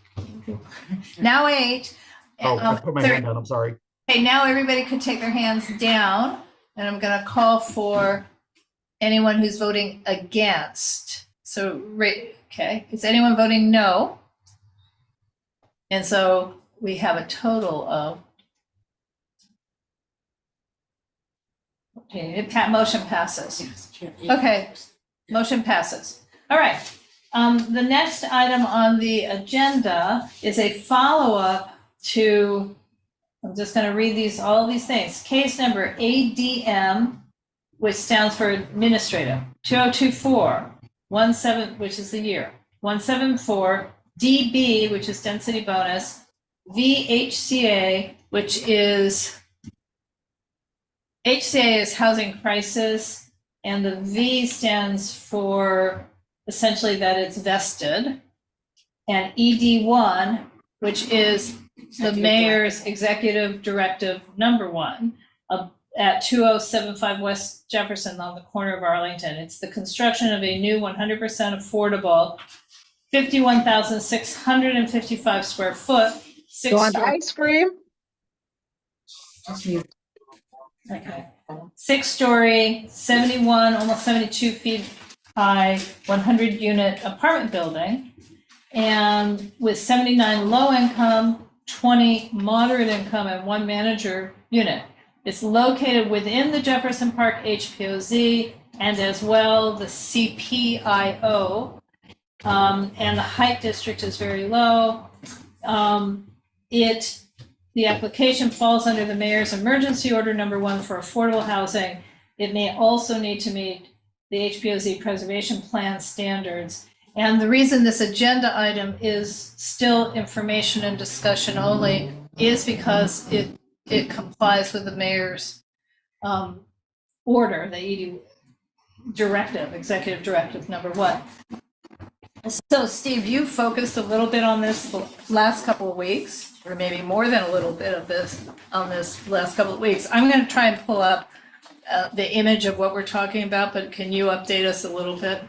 S1: Now ate.
S7: Oh, I put my hand down, I'm sorry.
S1: Okay, now everybody could take their hands down, and I'm gonna call for anyone who's voting against. So, okay, is anyone voting no? And so we have a total of, okay, motion passes. Okay, motion passes. All right. The next item on the agenda is a follow-up to, I'm just going to read all these things. Case number ADM, which stands for administrative, 2024, 17, which is the year, 174, DB, which is density bonus, VHCA, which is, HCA is housing crisis, and the V stands for essentially that it's vested, and ED1, which is the mayor's executive directive number 1 at 2075 West Jefferson on the corner of Arlington. It's the construction of a new 100% affordable 51,655 square foot.
S9: You want ice cream?
S1: Okay. 6-story, 71, almost 72 feet high, 100 unit apartment building. And with 79 low income, 20 moderate income, and 1 manager unit. It's located within the Jefferson Park HPOZ and as well the CPIO. And the height district is very low. The application falls under the mayor's emergency order number 1 for affordable housing. It may also need to meet the HPOZ preservation plan standards. And the reason this agenda item is still information and discussion only is because it complies with the mayor's order, the ED directive, executive directive number 1. So Steve, you focused a little bit on this the last couple of weeks, or maybe more than a little bit of this on this last couple of weeks. I'm going to try and pull up the image of what we're talking about, but can you update us a little bit?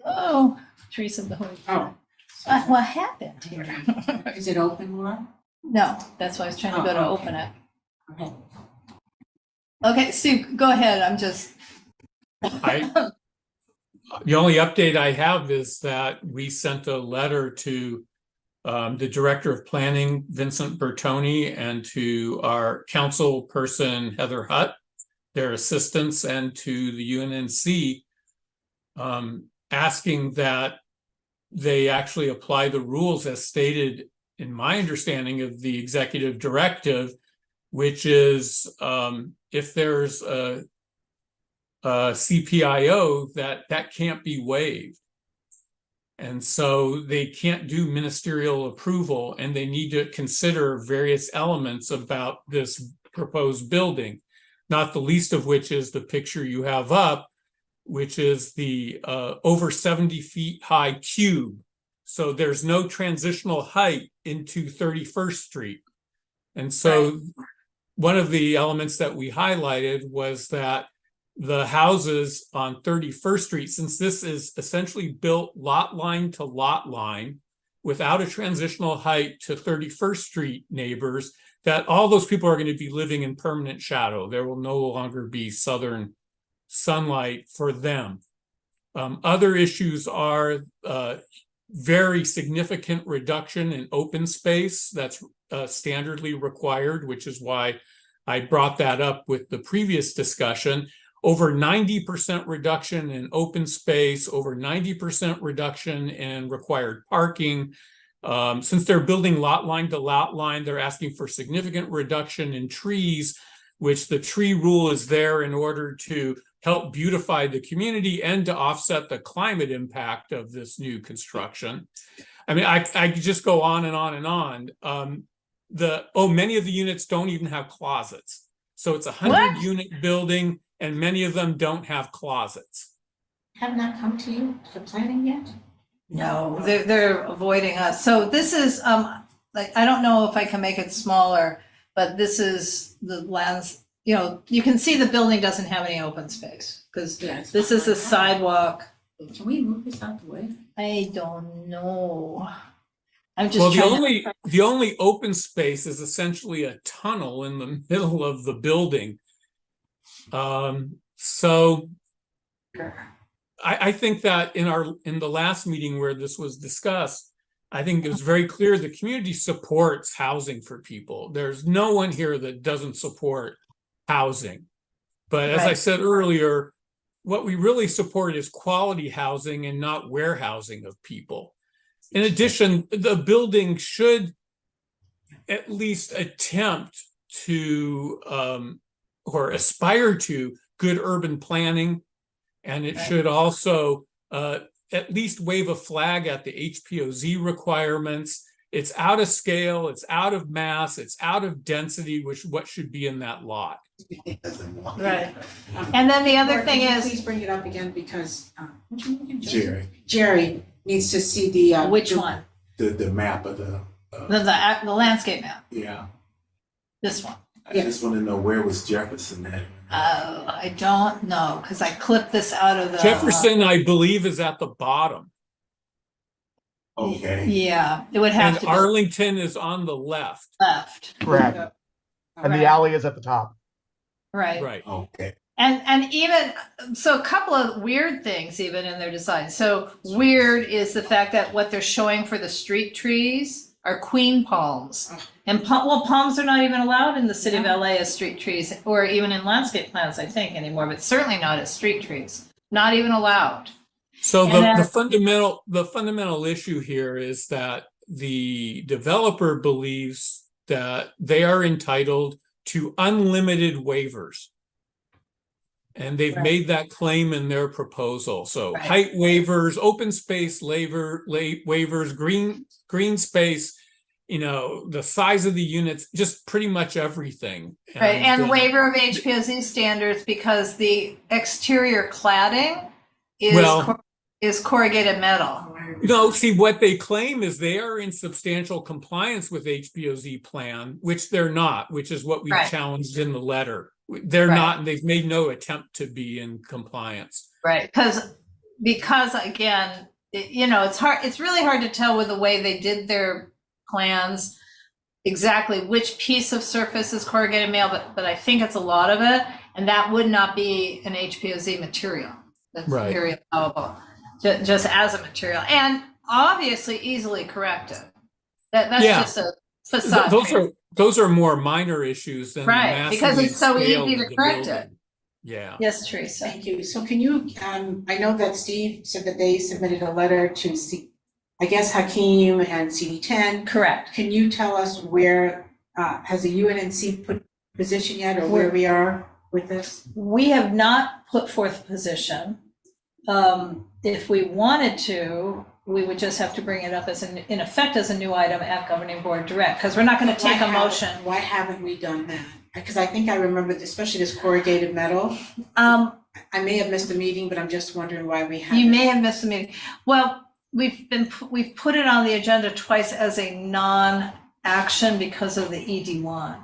S1: Oh, Teresa, what happened here?
S3: Is it open, Laura?
S1: No, that's why I was trying to go to
S3: okay.
S1: open it.
S3: Okay.
S1: Okay, Steve, go ahead.
S5: The only update I have is that we sent a letter to the Director of Planning, Vincent Bertoni, and to our council person, Heather Hutt, their assistants, and to the UNNC, asking that they actually apply the rules as stated in my understanding of the executive directive, which is if there's a CPIO, that can't be waived. And so they can't do ministerial approval, and they need to consider various elements about this proposed building, not the least of which is the picture you have up, which is the over 70 feet high cube. So there's no transitional height into 31st Street. And so one of the elements that we highlighted was that the houses on 31st Street, since this is essentially built lot line to lot line without a transitional height to 31st Street neighbors, that all those people are going to be living in permanent shadow. There will no longer be southern sunlight for them. Other issues are very significant reduction in open space that's standardly required, which is why I brought that up with the previous discussion. Over 90% reduction in open space, over 90% reduction in required parking. Since they're building lot line to lot line, they're asking for significant reduction in trees, which the tree rule is there in order to help beautify the community and to offset the climate impact of this new construction. I mean, I could just go on and on and on. Many of the units don't even have closets. So it's a 100-unit building, and many of them don't have closets.
S3: Have not come to you for planning yet?
S1: No, they're avoiding us. So this is, like, I don't know if I can make it smaller, but this is the last, you can see the building doesn't have any open space because this is a sidewalk
S3: Can we move this out the way?
S1: I don't know. I'm
S5: Well,
S1: just trying to.
S5: the only open space is essentially a tunnel in the middle of the building. So I think that in the last meeting where this was discussed, I think it was very clear the community supports housing for people. There's no one here that doesn't support housing. But as I
S1: Right.
S5: said earlier, what we really support is quality housing and not warehousing of people. In addition, the building should at least attempt to or aspire to good urban planning, and it should also at least wave a flag at the HPOZ requirements. It's out of scale, it's out of mass, it's out of density, which what should be in that lot.
S1: Right. And then the other
S3: Laura,
S1: thing
S3: could you
S1: is,
S3: please bring it up again because, what's your name again, Joseph?
S2: Jerry,
S3: Jerry needs to see the.
S1: which one?
S2: the map of the,
S1: The landscape map,
S2: yeah.
S1: this one.
S2: I just want to know where was Jefferson at?
S1: Oh, I don't know, because I clipped this out of the.
S5: Jefferson, I believe, is at the bottom,
S2: Okay.
S1: Yeah, it would have
S5: and
S1: to be
S5: Arlington is on the left.
S1: left,
S7: Correct. And
S1: Right.
S7: the alley is at the top.
S1: right?
S5: Right.
S2: Okay.
S1: And even, so a couple of weird things even in their design. So weird is the fact that what they're showing for the street trees are queen palms. And palms are not even allowed in the city of LA as street trees, or even in landscape plans, I think, anymore, but certainly not as street trees. Not even allowed.
S5: So
S1: And then-
S5: the fundamental issue here is that the developer believes that they are entitled to unlimited waivers. And they've
S1: Right.
S5: made that claim in their proposal. So
S1: Right.
S5: height waivers, open space waivers, green space, the size of the units, just pretty much everything.
S1: Right, and waiver of HPOZ standards because the exterior cladding is corrugated metal.
S5: No, see, what they claim is they are in substantial compliance with HPOZ plan, which they're not, which is what we
S1: Right.
S5: challenged in the letter. They're
S1: Right.
S5: not, and they've made no attempt to be in compliance.
S1: Right, because again, it's really hard to tell with the way they did their plans exactly which piece of surface is corrugated metal, but I think it's a lot of it, and that would not be an HPOZ material. That's
S5: Right.
S1: very allowable, just as a material, and obviously easily corrected. That's
S5: Yeah.
S1: just a facade.
S5: Those are more minor issues than the
S1: Right, because it's so
S5: massive
S1: easy
S5: scale
S1: to
S5: of the
S1: correct
S5: building.
S1: it.
S5: Yeah.
S1: Yes, Teresa.
S3: Thank you. So can you, I know that Steve said that they submitted a letter to I guess Hakeem and CD10.
S1: Correct.
S3: Can you tell us where, has the UNNC put position yet or where we are with this?
S1: We have not put forth a position. If we wanted to, we would just have to bring it up in effect as a new item at governing board direct, because we're not going to take a motion.
S3: Why haven't we done that? Because I think I remember, especially this corrugated metal. I may have missed the meeting, but I'm just wondering why we haven't.
S1: You may have missed the meeting. Well, we've put it on the agenda twice as a non-action because of the ED1.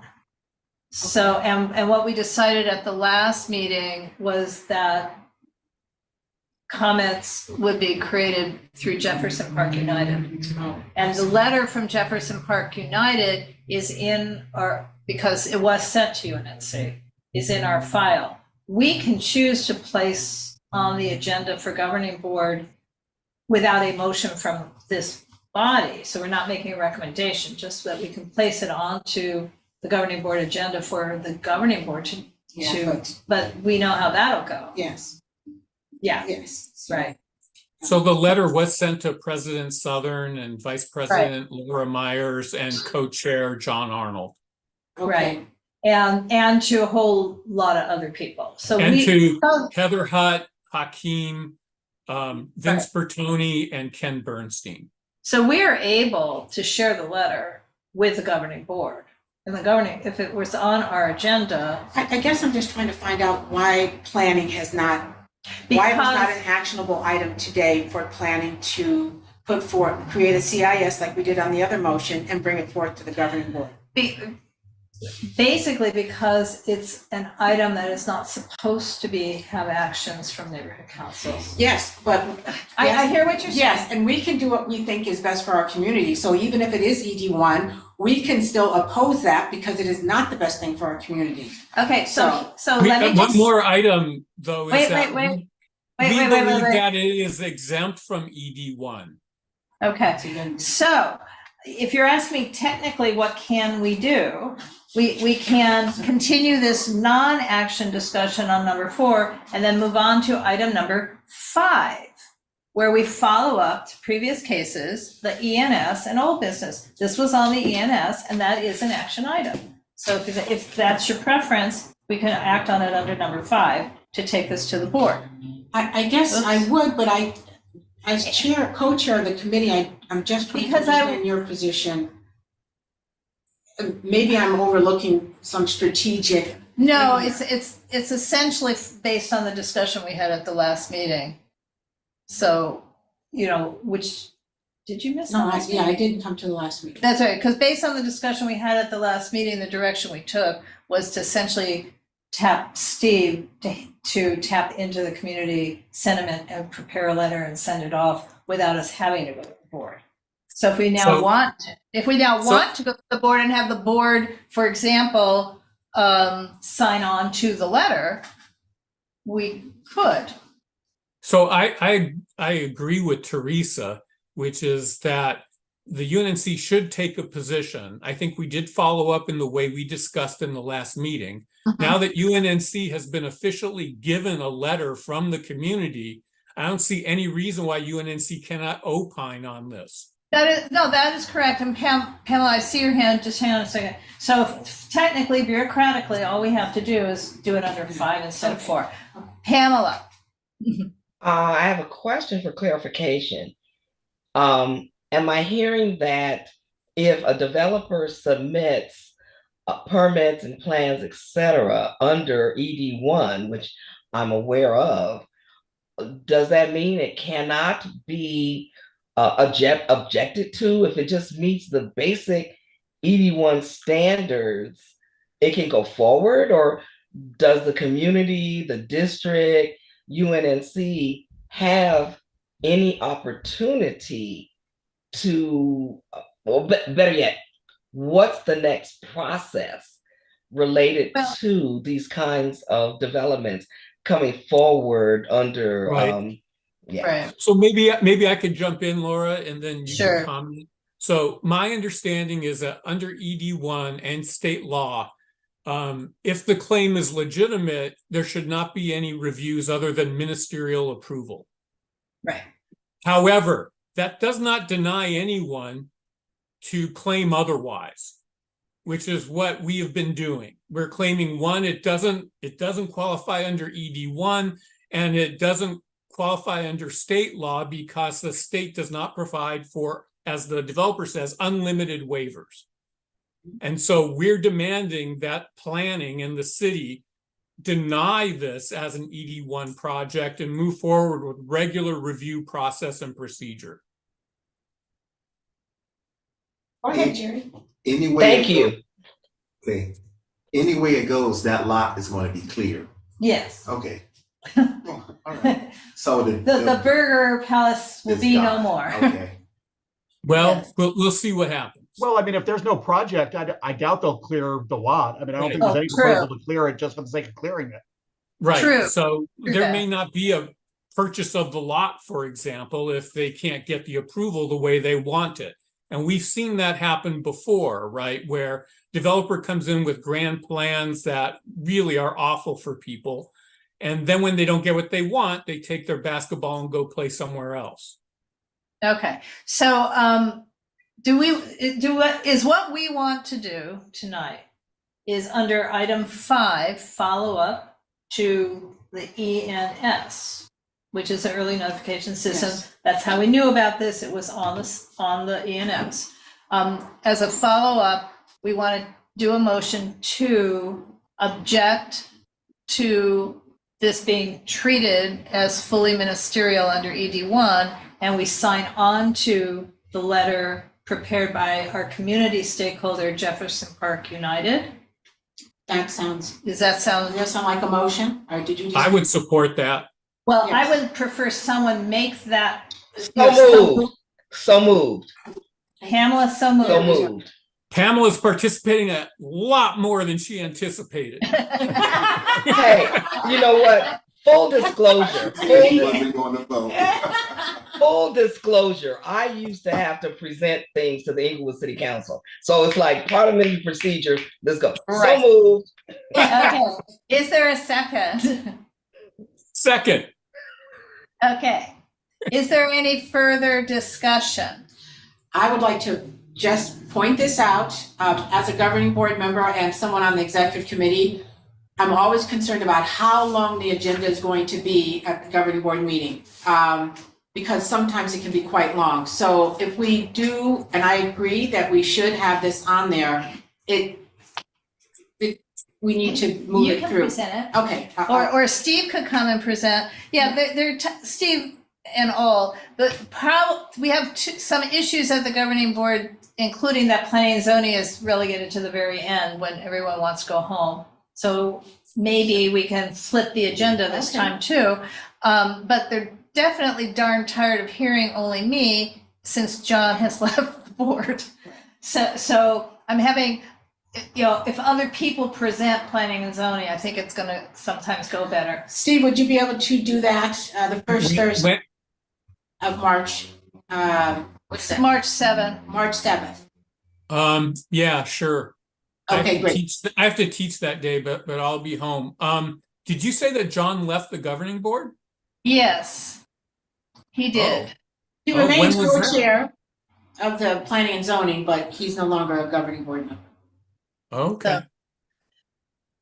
S1: So, and what we decided at the last meeting was that comments would be created through Jefferson Park United. And the letter from Jefferson Park United is in our, because it was sent to UNNC, is in our file. We can choose to place on the agenda for governing board without a motion from this body. So we're not making a recommendation, just that we can place it onto the governing board agenda for the governing board but we know how that'll go.
S3: Yes.
S1: Yeah.
S3: Yes.
S1: Right.
S5: So the letter was sent to President Southern and Vice President Laura Myers and co-chair John Arnold.
S1: Right. And to a whole lot of other people. So
S5: and to Heather Hutt, Hakeem, Vince Bertoni, and Ken Bernstein.
S1: So we are able to share the letter with the governing board. And the governing, if it was on our agenda.
S3: I guess I'm just trying to find out why planning has not, why it was not an actionable item today for planning to put forth, create a CIS like we did on the other motion and bring it forth to the governing board.
S1: basically because it's an item that is not supposed to have actions from neighborhood councils.
S3: Yes, but.
S1: I hear what you're saying.
S3: Yes, and we can do what we think is best for our community. So even if it is ED1, we can still oppose that because it is not the best thing for our community.
S1: Okay, so let me
S5: One
S1: just.
S5: more item, though, is
S1: Wait,
S5: that
S1: wait.
S5: we
S1: Wait.
S5: believe that it is exempt from ED1.
S1: Okay, so if you're asking me technically what can we do, we can continue this non-action discussion on number 4 and then move on to item number 5, where we follow up to previous cases, the ENS and old business. This was on the ENS and that is an action item. So if that's your preference, we can act on it under number 5 to take this to the board.
S3: I guess I would, but as co-chair of the committee, I'm just trying to understand your position. Maybe I'm overlooking some strategic.
S1: No, it's essentially based on the discussion we had at the last meeting. So, which, did you miss?
S3: No, I didn't come to the last meeting.
S1: That's right, because based on the discussion we had at the last meeting, the direction we took was to essentially tap Steve to tap into the community sentiment and prepare a letter and send it off without us having to go to the board. So if we now want to go to the board and have the board, for example, sign on to the letter, we could.
S5: So I agree with Teresa, which is that the UNNC should take a position. I think we did follow up in the way we discussed in the last meeting. Now that UNNC has been officially given a letter from the community, I don't see any reason why UNNC cannot opine on this.
S1: That is correct. And Pamela, I see your hand. Just hang on a second. So technically, bureaucratically, all we have to do is do it under 5 instead of 4. Pamela.
S6: I have a question for clarification. Am I hearing that if a developer submits permits and plans, etc., under ED1, which I'm aware of, does that mean it cannot be objected to? If it just meets the basic ED1 standards, it can go forward? Or does the community, the district, UNNC have any opportunity to, well, better yet, what's the next process related to these kinds of developments coming forward under,
S5: Right.
S1: Right.
S5: So maybe I could jump in, Laura, and then you
S1: Sure.
S5: can comment. So my understanding is that under ED1 and state law, if the claim is legitimate, there should not be any reviews other than ministerial approval.
S1: Right.
S5: However, that does not deny anyone to claim otherwise, which is what we have been doing. We're claiming, one, it doesn't qualify under ED1, and it doesn't qualify under state law because the state does not provide for, as the developer says, unlimited waivers. And so we're demanding that planning and the city deny this as an ED1 project and move forward with regular review process and procedure.
S3: Go ahead, Jerry.
S6: Thank you.
S2: Okay. Any way it goes, that lot is going to be clear.
S1: Yes.
S2: Okay. All right. So
S1: The Burger Palace will be no
S2: gone.
S1: more.
S2: Okay.
S5: Well,
S1: Yes.
S5: we'll see what happens.
S7: Well, I mean, if there's no project, I doubt they'll clear the lot. I mean, I don't
S5: Right.
S7: think there's
S1: Oh,
S7: any
S1: true.
S7: proposal to clear it just for the sake of clearing it.
S5: Right.
S1: True.
S5: So
S1: True
S5: there
S1: that.
S5: may not be a purchase of the lot, for example, if they can't get the approval the way they want it. And we've seen that happen before, right? Where developer comes in with grand plans that really are awful for people. And then when they don't get what they want, they take their basketball and go play somewhere else.
S1: Okay. So what we want to do tonight is under item 5, follow up to the ENS, which is the early notification system.
S3: Yes.
S1: That's how we knew about this. It was on the ENS. As a follow-up, we want to do a motion to object to this being treated as fully ministerial under ED1, and we sign on to the letter prepared by our community stakeholder, Jefferson Park United, Does that sound?
S3: Does that sound like a motion, or did you just?
S5: I would support that.
S1: Well,
S3: Yes.
S1: I would prefer someone make that.
S6: So moved. So moved.
S1: Pamela, so
S6: So
S1: moved.
S6: moved.
S5: Pamela's participating a lot more than she anticipated.
S6: Hey, you know what? Full disclosure.
S2: He wasn't going to vote.
S6: Full disclosure, I used to have to present things to the Inglewood City Council. So it's like parliamentary procedure. Let's go.
S1: Right.
S6: So moved.
S1: Okay, is there a second?
S5: Second.
S1: Okay, is there any further discussion?
S3: I would like to just point this out, as a governing board member and someone on the executive committee, I'm always concerned about how long the agenda is going to be at the governing board meeting, because sometimes it can be quite long. So if we do, and I agree that we should have this on there, we need to move
S1: You
S3: it
S1: can
S3: through.
S1: present it.
S3: Okay.
S1: Or Steve could come and present. Yeah, Steve and all, but we have some issues at the governing board, including that planning and zoning is relegated to the very end when everyone wants to go home. So maybe we can flip the agenda this time too. But they're definitely darn tired of hearing only me since John has left the board. So I'm having, if other people present planning and zoning, I think it's gonna sometimes go better.
S3: Steve, would you be able to do that, the first Thursday of March? What's that?
S1: March 7th.
S3: March 7th.
S5: Yeah, sure.
S3: Okay, great.
S5: I have to teach that day, but I'll be home. Did you say that John left the governing board?
S1: Yes, he did.
S3: He
S5: Oh,
S3: remains
S5: when was that?
S3: co-chair of the planning and zoning, but he's no longer a governing board member.
S5: Okay.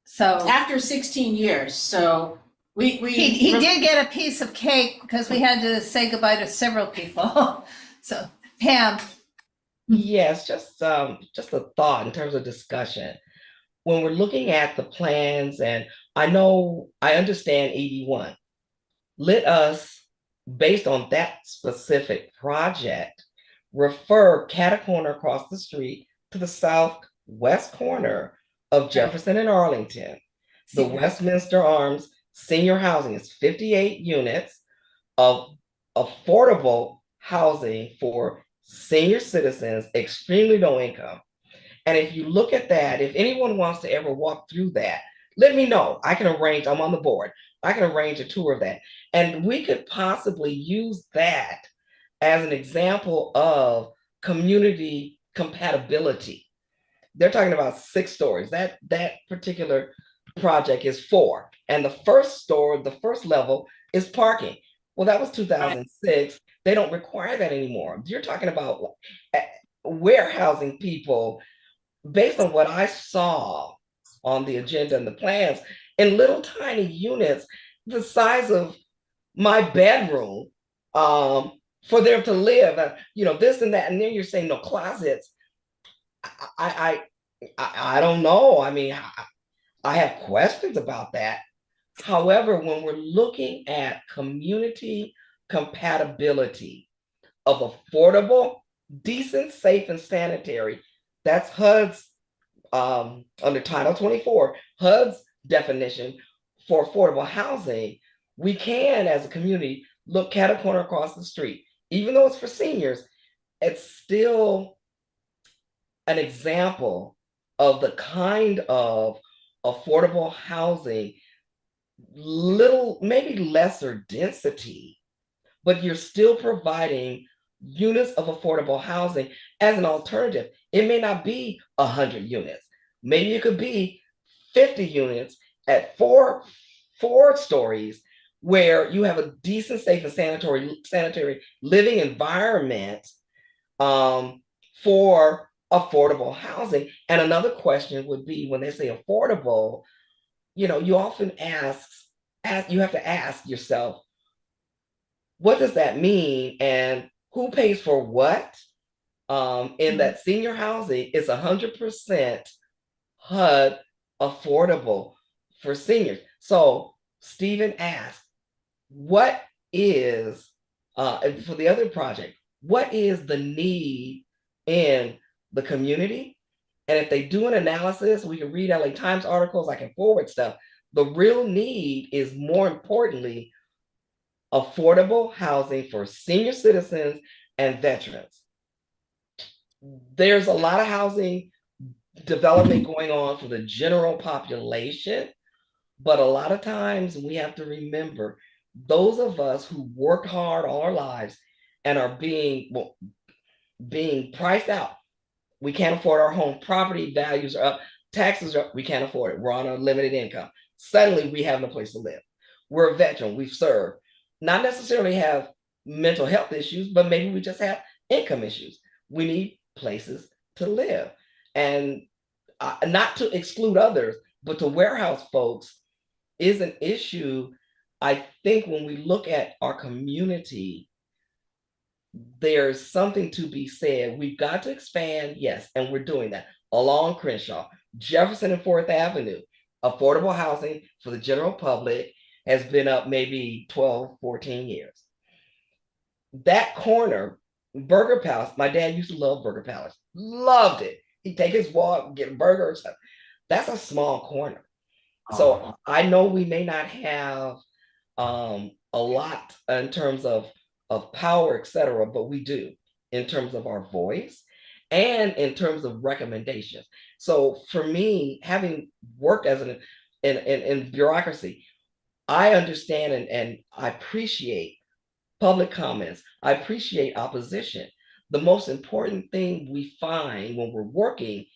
S1: So
S3: After 16 years, so
S1: he did get a piece of cake because we had to say goodbye to several people. So Pam.
S6: Yes, just a thought in terms of discussion. When we're looking at the plans, and I understand 81, let us, based on that specific project, refer Catacorner across the street to the southwest corner of Jefferson and Arlington. The Westminster Arms Senior Housing is 58 units of affordable housing for senior citizens, extremely low income. And if you look at that, if anyone wants to ever walk through that, let me know. I can arrange, I'm on the board. I can arrange a tour of that. And we could possibly use that as an example of community compatibility. They're talking about 6 stories. That particular project is 4. And the first level is parking. Well, that was 2006. They don't require that anymore. You're talking about warehousing people based on what I saw on the agenda and the plans in little tiny units, the size of my bedroom, for them to live, this and that. And then you're saying no closets. I don't know. I mean, I have questions about that. However, when we're looking at community compatibility of affordable, decent, safe, and sanitary, that's HUD's, under Title 24, HUD's definition for affordable housing. We can, as a community, look Catacorner across the street. Even though it's for seniors, it's still an example of the kind of affordable housing, maybe lesser density, but you're still providing units of affordable housing as an alternative. It may not be 100 units. Maybe it could be 50 units at four stories where you have a decent, safe, and sanitary living environment for affordable housing. And another question would be, when they say affordable, you often you have to ask yourself, what does that mean? And who pays for what? In that senior housing is 100% HUD affordable for seniors. So Stephen asked, what is, for the other project, what is the need in the community? And if they do an analysis, we can read LA Times articles, I can forward stuff. The real need is, more importantly, affordable housing for senior citizens and veterans. There's a lot of housing development going on for the general population, but a lot of times we have to remember those of us who worked hard all our lives and are being priced out. We can't afford our home. Property values are up. Taxes are up. We can't afford it. We're on a limited income. Suddenly we have no place to live. We're a veteran. We've served. Not necessarily have mental health issues, but maybe we just have income issues. We need places to live. And not to exclude others, but to warehouse folks is an issue. I think when we look at our community, there's something to be said. We've got to expand, yes, and we're doing that along Crenshaw, Jefferson and 4th Avenue. Affordable housing for the general public has been up maybe 12, 14 years. That corner, Burger Palace, my dad used to love Burger Palace, loved it. He'd take his walk, get a burger or stuff. That's a small corner. So I know we may not have a lot in terms of power, et cetera, but we do in terms of our voice and in terms of recommendations. So for me, having worked as in bureaucracy, I understand and I appreciate public comments. I appreciate opposition. The most important thing we find when we're working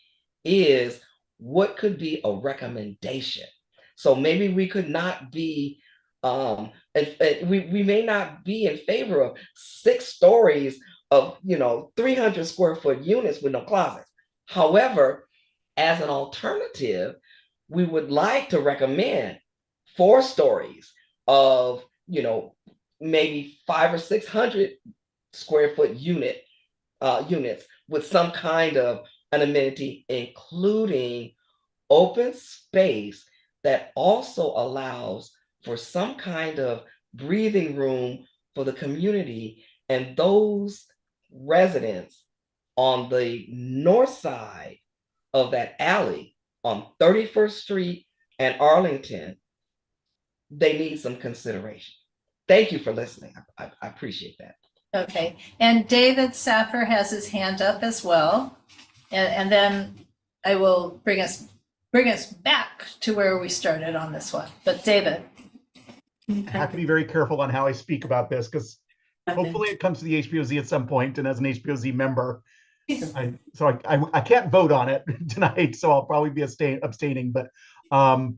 S6: is what could be a recommendation. So maybe we could not be, we may not be in favor of 6 stories of 300 square foot units with no closets. However, as an alternative, we would like to recommend 4 stories of maybe 500 or 600 square foot units with some kind of an amenity, including open space that also allows for some kind of breathing room for the community and those residents on the north side of that alley on 31st Street and Arlington. They need some consideration. Thank you for listening. I appreciate that.
S1: Okay, and David Saffer has his hand up as well. And then I will bring us back to where we started on this one. But David.
S7: I have to be very careful on how I speak about this because hopefully it comes to the HPOZ at some point, and as an HPOZ member, I can't vote on it tonight, so I'll probably be abstaining. But Pamela,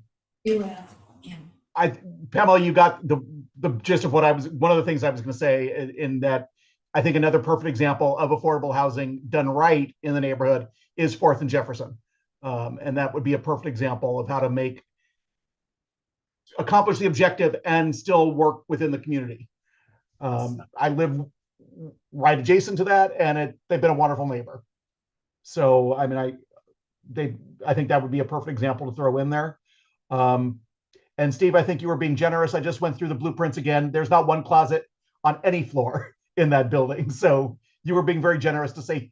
S7: you got the gist of one of the things I was going to say, in that I think another perfect example of affordable housing done right in the neighborhood is 4th and Jefferson. And that would be a perfect example of how to accomplish the objective and still work within the community. I live right adjacent to that, and they've been a wonderful neighbor. So, I mean, I think that would be a perfect example to throw in there. And Steve, I think you were being generous. I just went through the blueprints again. There's not one closet on any floor in that building. So you were being very generous to say,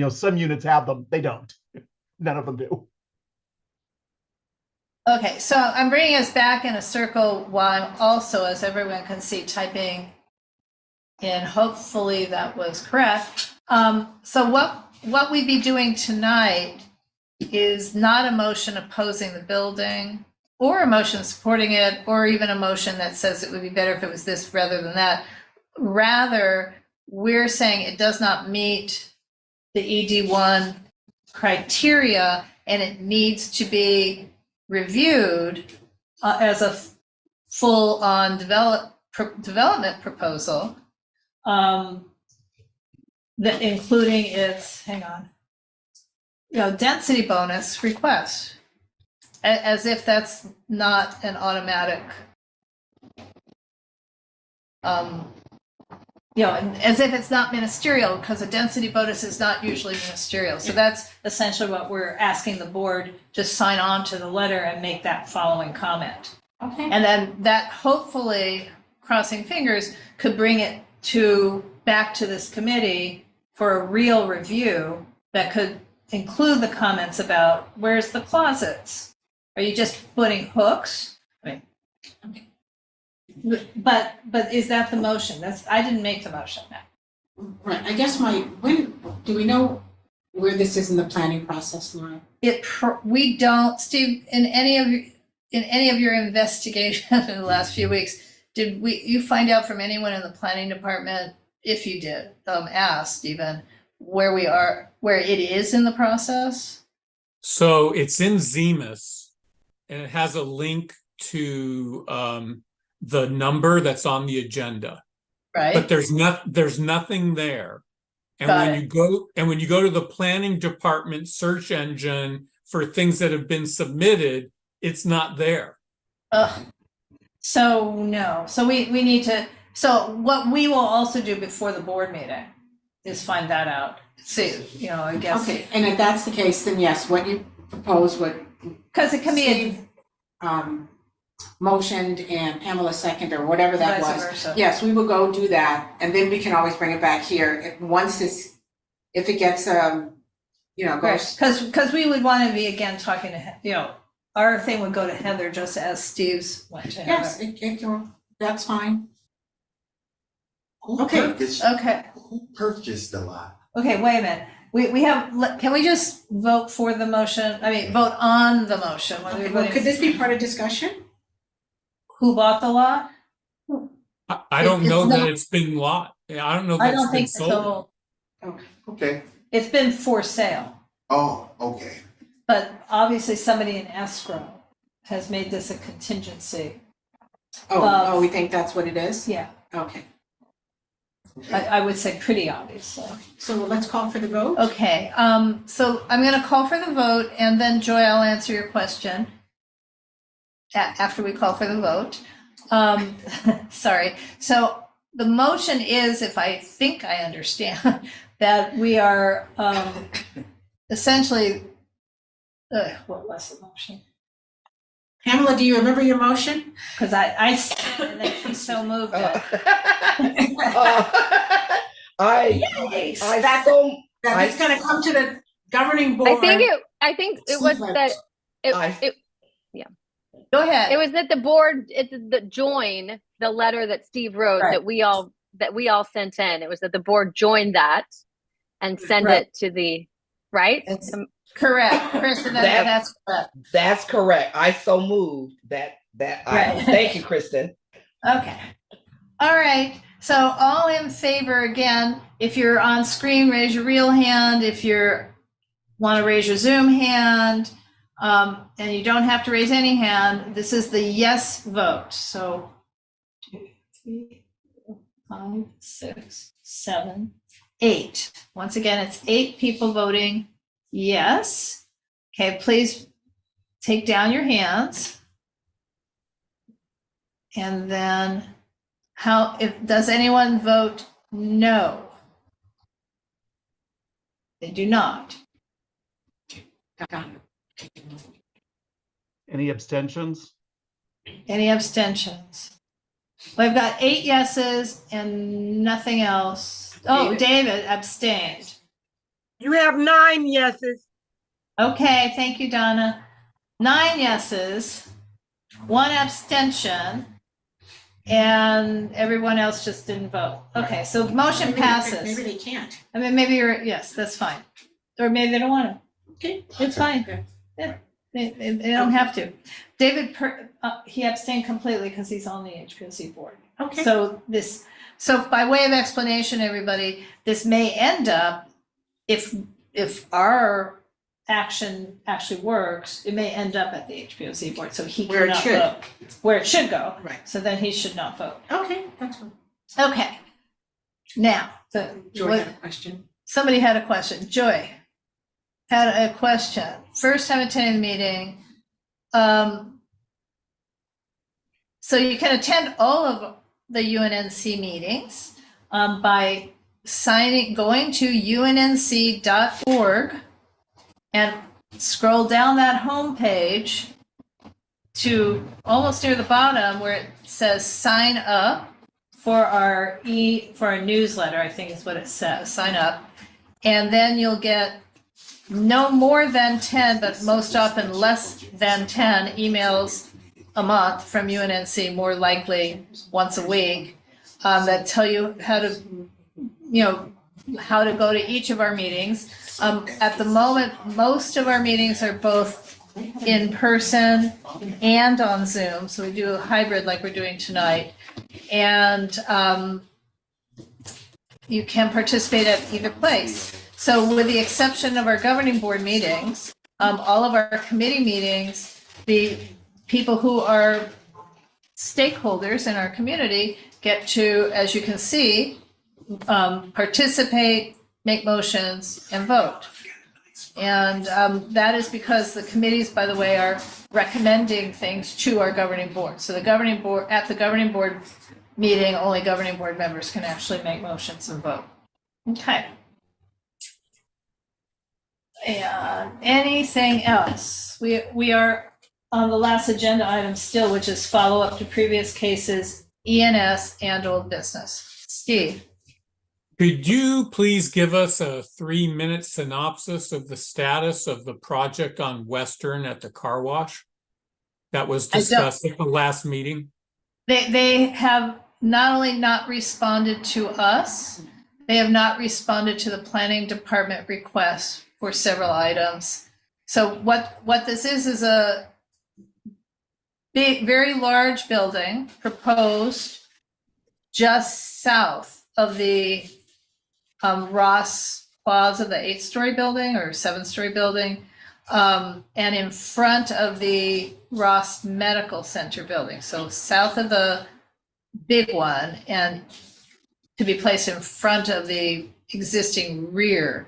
S7: some units have them. They don't. None of them do.
S1: Okay, so I'm bringing us back in a circle while I'm also, as everyone can see, typing in. Hopefully that was correct. So what we'd be doing tonight is not a motion opposing the building, or a motion supporting it, or even a motion that says it would be better if it was this rather than that. Rather, we're saying it does not meet the ED1 criteria, and it needs to be reviewed as a full-on development proposal, that including its, density bonus request. As if that's not an automatic, as if it's not ministerial, because a density bonus is not usually ministerial. So that's essentially what we're asking the board to sign on to the letter and make that following comment.
S3: Okay.
S1: And then that hopefully, crossing fingers, could bring it back to this committee for a real review that could include the comments about where's the closets? Are you just putting hooks? I mean, but is that the motion? I didn't make the motion.
S3: Right, I guess when, do we know where this is in the planning process, Laura?
S1: We don't, Steve, in any of your investigation in the last few weeks, did you find out from anyone in the planning department, if you did, ask Stephen, where it is in the process?
S5: So it's in Zemus, and it has a link to the number that's on the agenda.
S1: Right.
S5: But there's nothing there. And
S1: Got
S5: when
S1: it.
S5: you go to the planning department search engine for things that have been submitted, it's not there.
S1: So no. So we need to, so what we will also do before the board meeting is find that out. See, I guess.
S3: Okay, and if that's the case, then yes, what you propose would.
S1: Because it can be
S3: Steve, motioned and Pamela second or whatever that
S1: Vice
S3: was.
S1: versa.
S3: Yes, we will go do that, and then we can always bring it back here. If it gets, goes.
S1: Because we would want to be, again, talking to, our thing would go to Heather just as Steve's went to Heather.
S3: Yes, that's fine.
S2: Who
S3: Okay.
S2: purchased-
S1: Okay.
S2: Who purchased the lot?
S1: Okay, wait a minute. We have, can we just vote for the motion? I mean, vote on the motion. Whether
S3: Okay,
S1: we're
S3: well,
S1: voting-
S3: could this be part of discussion?
S1: Who bought the lot?
S5: I don't know
S1: It's
S5: that
S1: not-
S5: it's been lot. I don't know
S1: I
S5: that
S1: don't
S5: it's been
S1: think
S5: sold.
S1: so.
S2: Okay.
S1: It's been for sale,
S2: Oh, okay.
S1: but obviously somebody in escrow has made this a contingency.
S3: Oh, we think that's what it is?
S1: Yeah,
S3: Okay,
S1: I would say pretty obviously.
S3: so let's call for the vote.
S1: Okay, so I'm gonna call for the vote, and then Joy, I'll answer your question after we call for the vote. Sorry, so the motion is, if I think I understand, that we are essentially, what was the motion?
S3: Pamela, do you remember your motion?
S1: Because I said it, and then she so moved it.
S3: That's gonna come to the governing board.
S12: I think it was that
S1: Go ahead.
S12: it was that the board, it's the join the letter that Steve wrote
S1: Right.
S12: that we all sent in. It was that the board joined that and send
S1: Right.
S12: it to the right.
S1: It's correct, Kristen, that's correct.
S6: That's correct. I so moved that
S1: Right.
S6: thank you, Kristen.
S1: Okay. All right. So all in favor, again, if you're on screen, raise your real hand. If you want to raise your Zoom hand, and you don't have to raise any hand, this is the yes vote. So 2, 3, 4, 5, 6, 7, 8. Once again, it's 8 people voting yes. Okay, please take down your hands. And then does anyone vote no? They do not.
S7: Any abstentions?
S1: Any abstentions? We've got 8 yeses and nothing else. Oh, David abstained.
S8: You have 9 yeses.
S1: Okay, thank you, Donna. 9 yeses, 1 abstention, and everyone else just didn't vote. Okay, so the motion passes.
S3: Maybe they can't.
S1: I mean, maybe yes, that's fine. Or maybe they don't want to.
S3: Okay.
S1: It's fine.
S3: Okay.
S1: Yeah, they don't have to. David, he abstained completely because he's on the HPOC board.
S3: Okay.
S1: So by way of explanation, everybody, this may end up, if our action actually works, it may end up at the HPOC board, so he
S3: Where it
S1: cannot
S3: should.
S1: vote. Where it should go.
S3: Right.
S1: So then he should not vote.
S3: Okay, that's fine.
S1: Okay. Now,
S3: Joy had a question.
S1: somebody had a question. Joy had a question. First time attending the meeting. So you can attend all of the UNNC meetings by going to unnc.org and scroll down that homepage to almost near the bottom where it says sign up for our newsletter, I think is what it says, sign up. And then you'll get no more than 10, but most often less than 10 emails a month from UNNC, more likely once a week, that tell you how to, how to go to each of our meetings. At the moment, most of our meetings are both in person and on Zoom, so we do a hybrid like we're doing tonight. And you can participate at either place. So with the exception of our governing board meetings, all of our committee meetings, the people who are stakeholders in our community get to, as you can see, participate, make motions, and vote. And that is because the committees, by the way, are recommending things to our governing board. So the governing board, at the governing board meeting, only governing board members can actually make motions and vote. Okay. And anything else? We are on the last agenda item still, which is follow up to previous cases, ENS and old business. Steve.
S5: Could you please give us a 3-minute synopsis of the status of the project on Western at the car wash that was discussed at the last meeting?
S1: They have not only not responded to us, they have not responded to the planning department request for several items. So what this is a big, very large building proposed just south of the Ross Plaza, the 8-story building or 7-story building, and in front of the Ross Medical Center building. So south of the big one and to be placed in front of the existing rear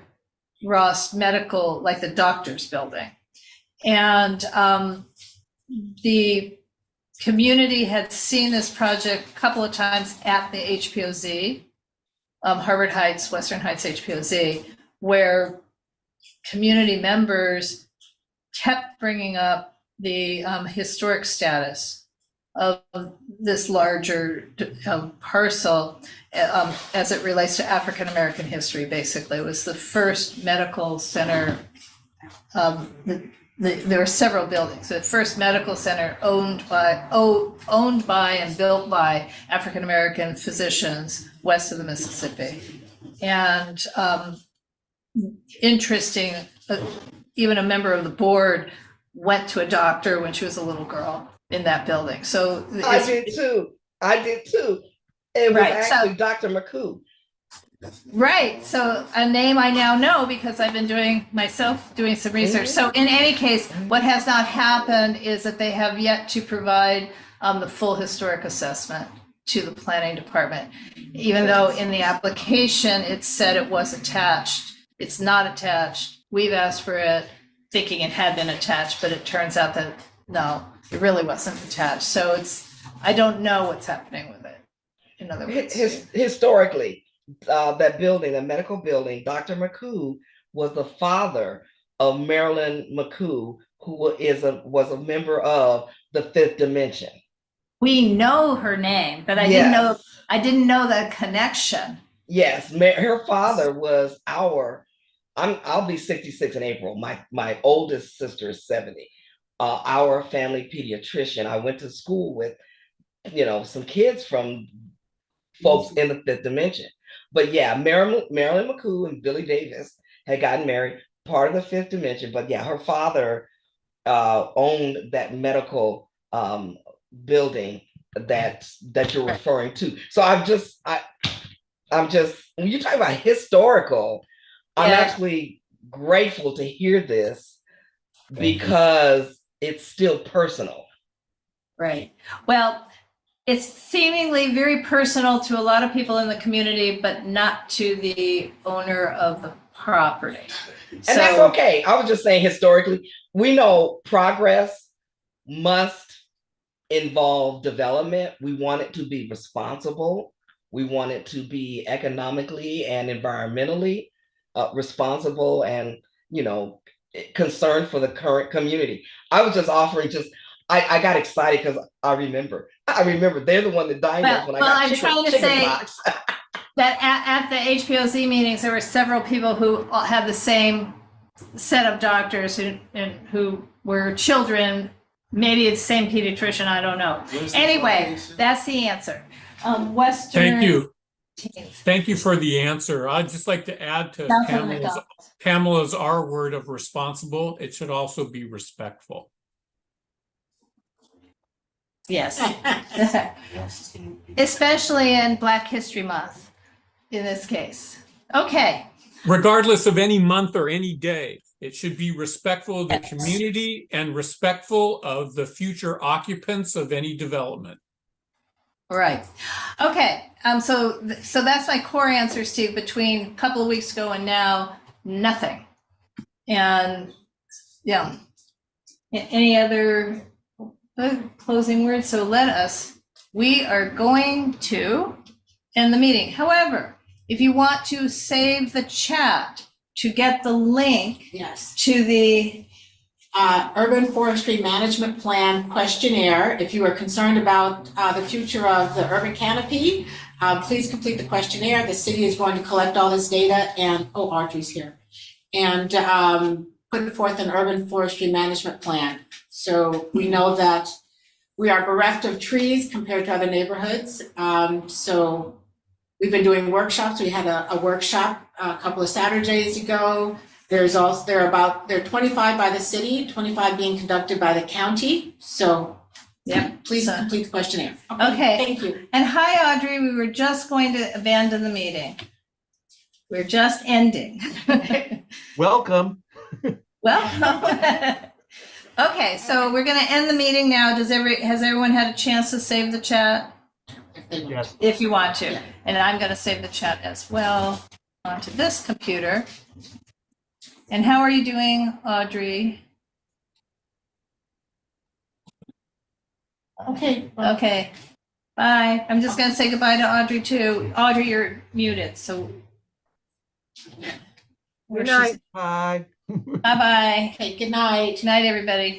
S1: Ross Medical, like the doctor's building. And the community had seen this project a couple of times at the HPOZ, Harvard Heights, Western Heights HPOZ, where community members kept bringing up the historic status of this larger parcel as it relates to African American history. Basically, it was the first medical center. There were several buildings. The first medical center owned by and built by African American physicians west of the Mississippi. And interesting, even a member of the board went to a doctor when she was a little girl in that building. So
S6: I did too. It was actually Dr. McCoo.
S1: Right. So a name I now know because I've been doing some research. So in any case, what has not happened is that they have yet to provide the full historic assessment to the planning department. Even though in the application, it said it was attached. It's not attached. We've asked for it thinking it had been attached, but it turns out that no, it really wasn't attached. So I don't know what's happening with it. In other words,
S6: historically, that building, the medical building, Dr. McCoo was the father of Marilyn McCoo, who was a member of the Fifth Dimension.
S1: We know her name, but I didn't know the connection.
S6: Yes, her father was I'll be 66 in April. My oldest sister is 70. Our family pediatrician. I went to school with, some kids from folks in the Fifth Dimension. But yeah, Marilyn McCoo and Billy Davis had gotten married, part of the Fifth Dimension. But yeah, her father owned that medical building that you're referring to. So I'm just when you talk about historical, I'm actually grateful to hear this because it's still personal.
S1: Right. Well, it's seemingly very personal to a lot of people in the community, but not to the owner of the property.
S6: And that's okay. I was just saying historically, we know progress must involve development. We want it to be responsible. We want it to be economically and environmentally responsible and, concerned for the current community. I was just offering I got excited because I remember they're the one that dined us when I got
S1: I'm trying to say
S6: pox.
S1: that at the HPOZ meetings, there were several people who had the same set of doctors who were children. Maybe it's the same pediatrician, I don't know. Anyway, that's the answer. Western.
S5: Thank you.
S1: teens.
S5: Thank you for the answer. I'd just like to add to
S1: Sounds like
S5: Pamela's R word of responsible. It should also be respectful.
S1: Yes. Especially in Black History Month, in this case. Okay.
S5: Regardless of any month or any day, it should be respectful of the community and respectful of the future occupants of any development.
S1: Right. Okay. So that's my core answer, Steve. Between a couple of weeks ago and now, nothing. And yeah. Any other closing words? So we are going to end the meeting. However, if you want to save the chat to get the link
S3: Yes.
S1: to the
S3: Urban Forestry Management Plan questionnaire. If you are concerned about the future of the urban canopy, please complete the questionnaire. The city is going to collect all this data and, Audrey's here, and put forth an urban forestry management plan. So we know that we are bereft of trees compared to other neighborhoods. So we've been doing workshops. We had a workshop a couple of Saturdays ago. There are 25 by the city, 25 being conducted by the county. So please complete the questionnaire.
S1: Okay.
S3: Thank you.
S1: And hi, Audrey. We were just going to abandon the meeting. We're just ending.
S7: Welcome.
S1: Well, okay, so we're going to end the meeting now. Has everyone had a chance to save the chat?
S7: Yes.
S1: If you want to. And I'm going to save the chat as well onto this computer. And how are you doing, Audrey?
S3: Okay.
S1: Okay. Bye. I'm just going to say goodbye to Audrey too. Audrey, you're muted, so.
S8: Good night.
S7: Bye.
S1: Bye-bye.
S3: Okay, good night.
S1: Good night, everybody.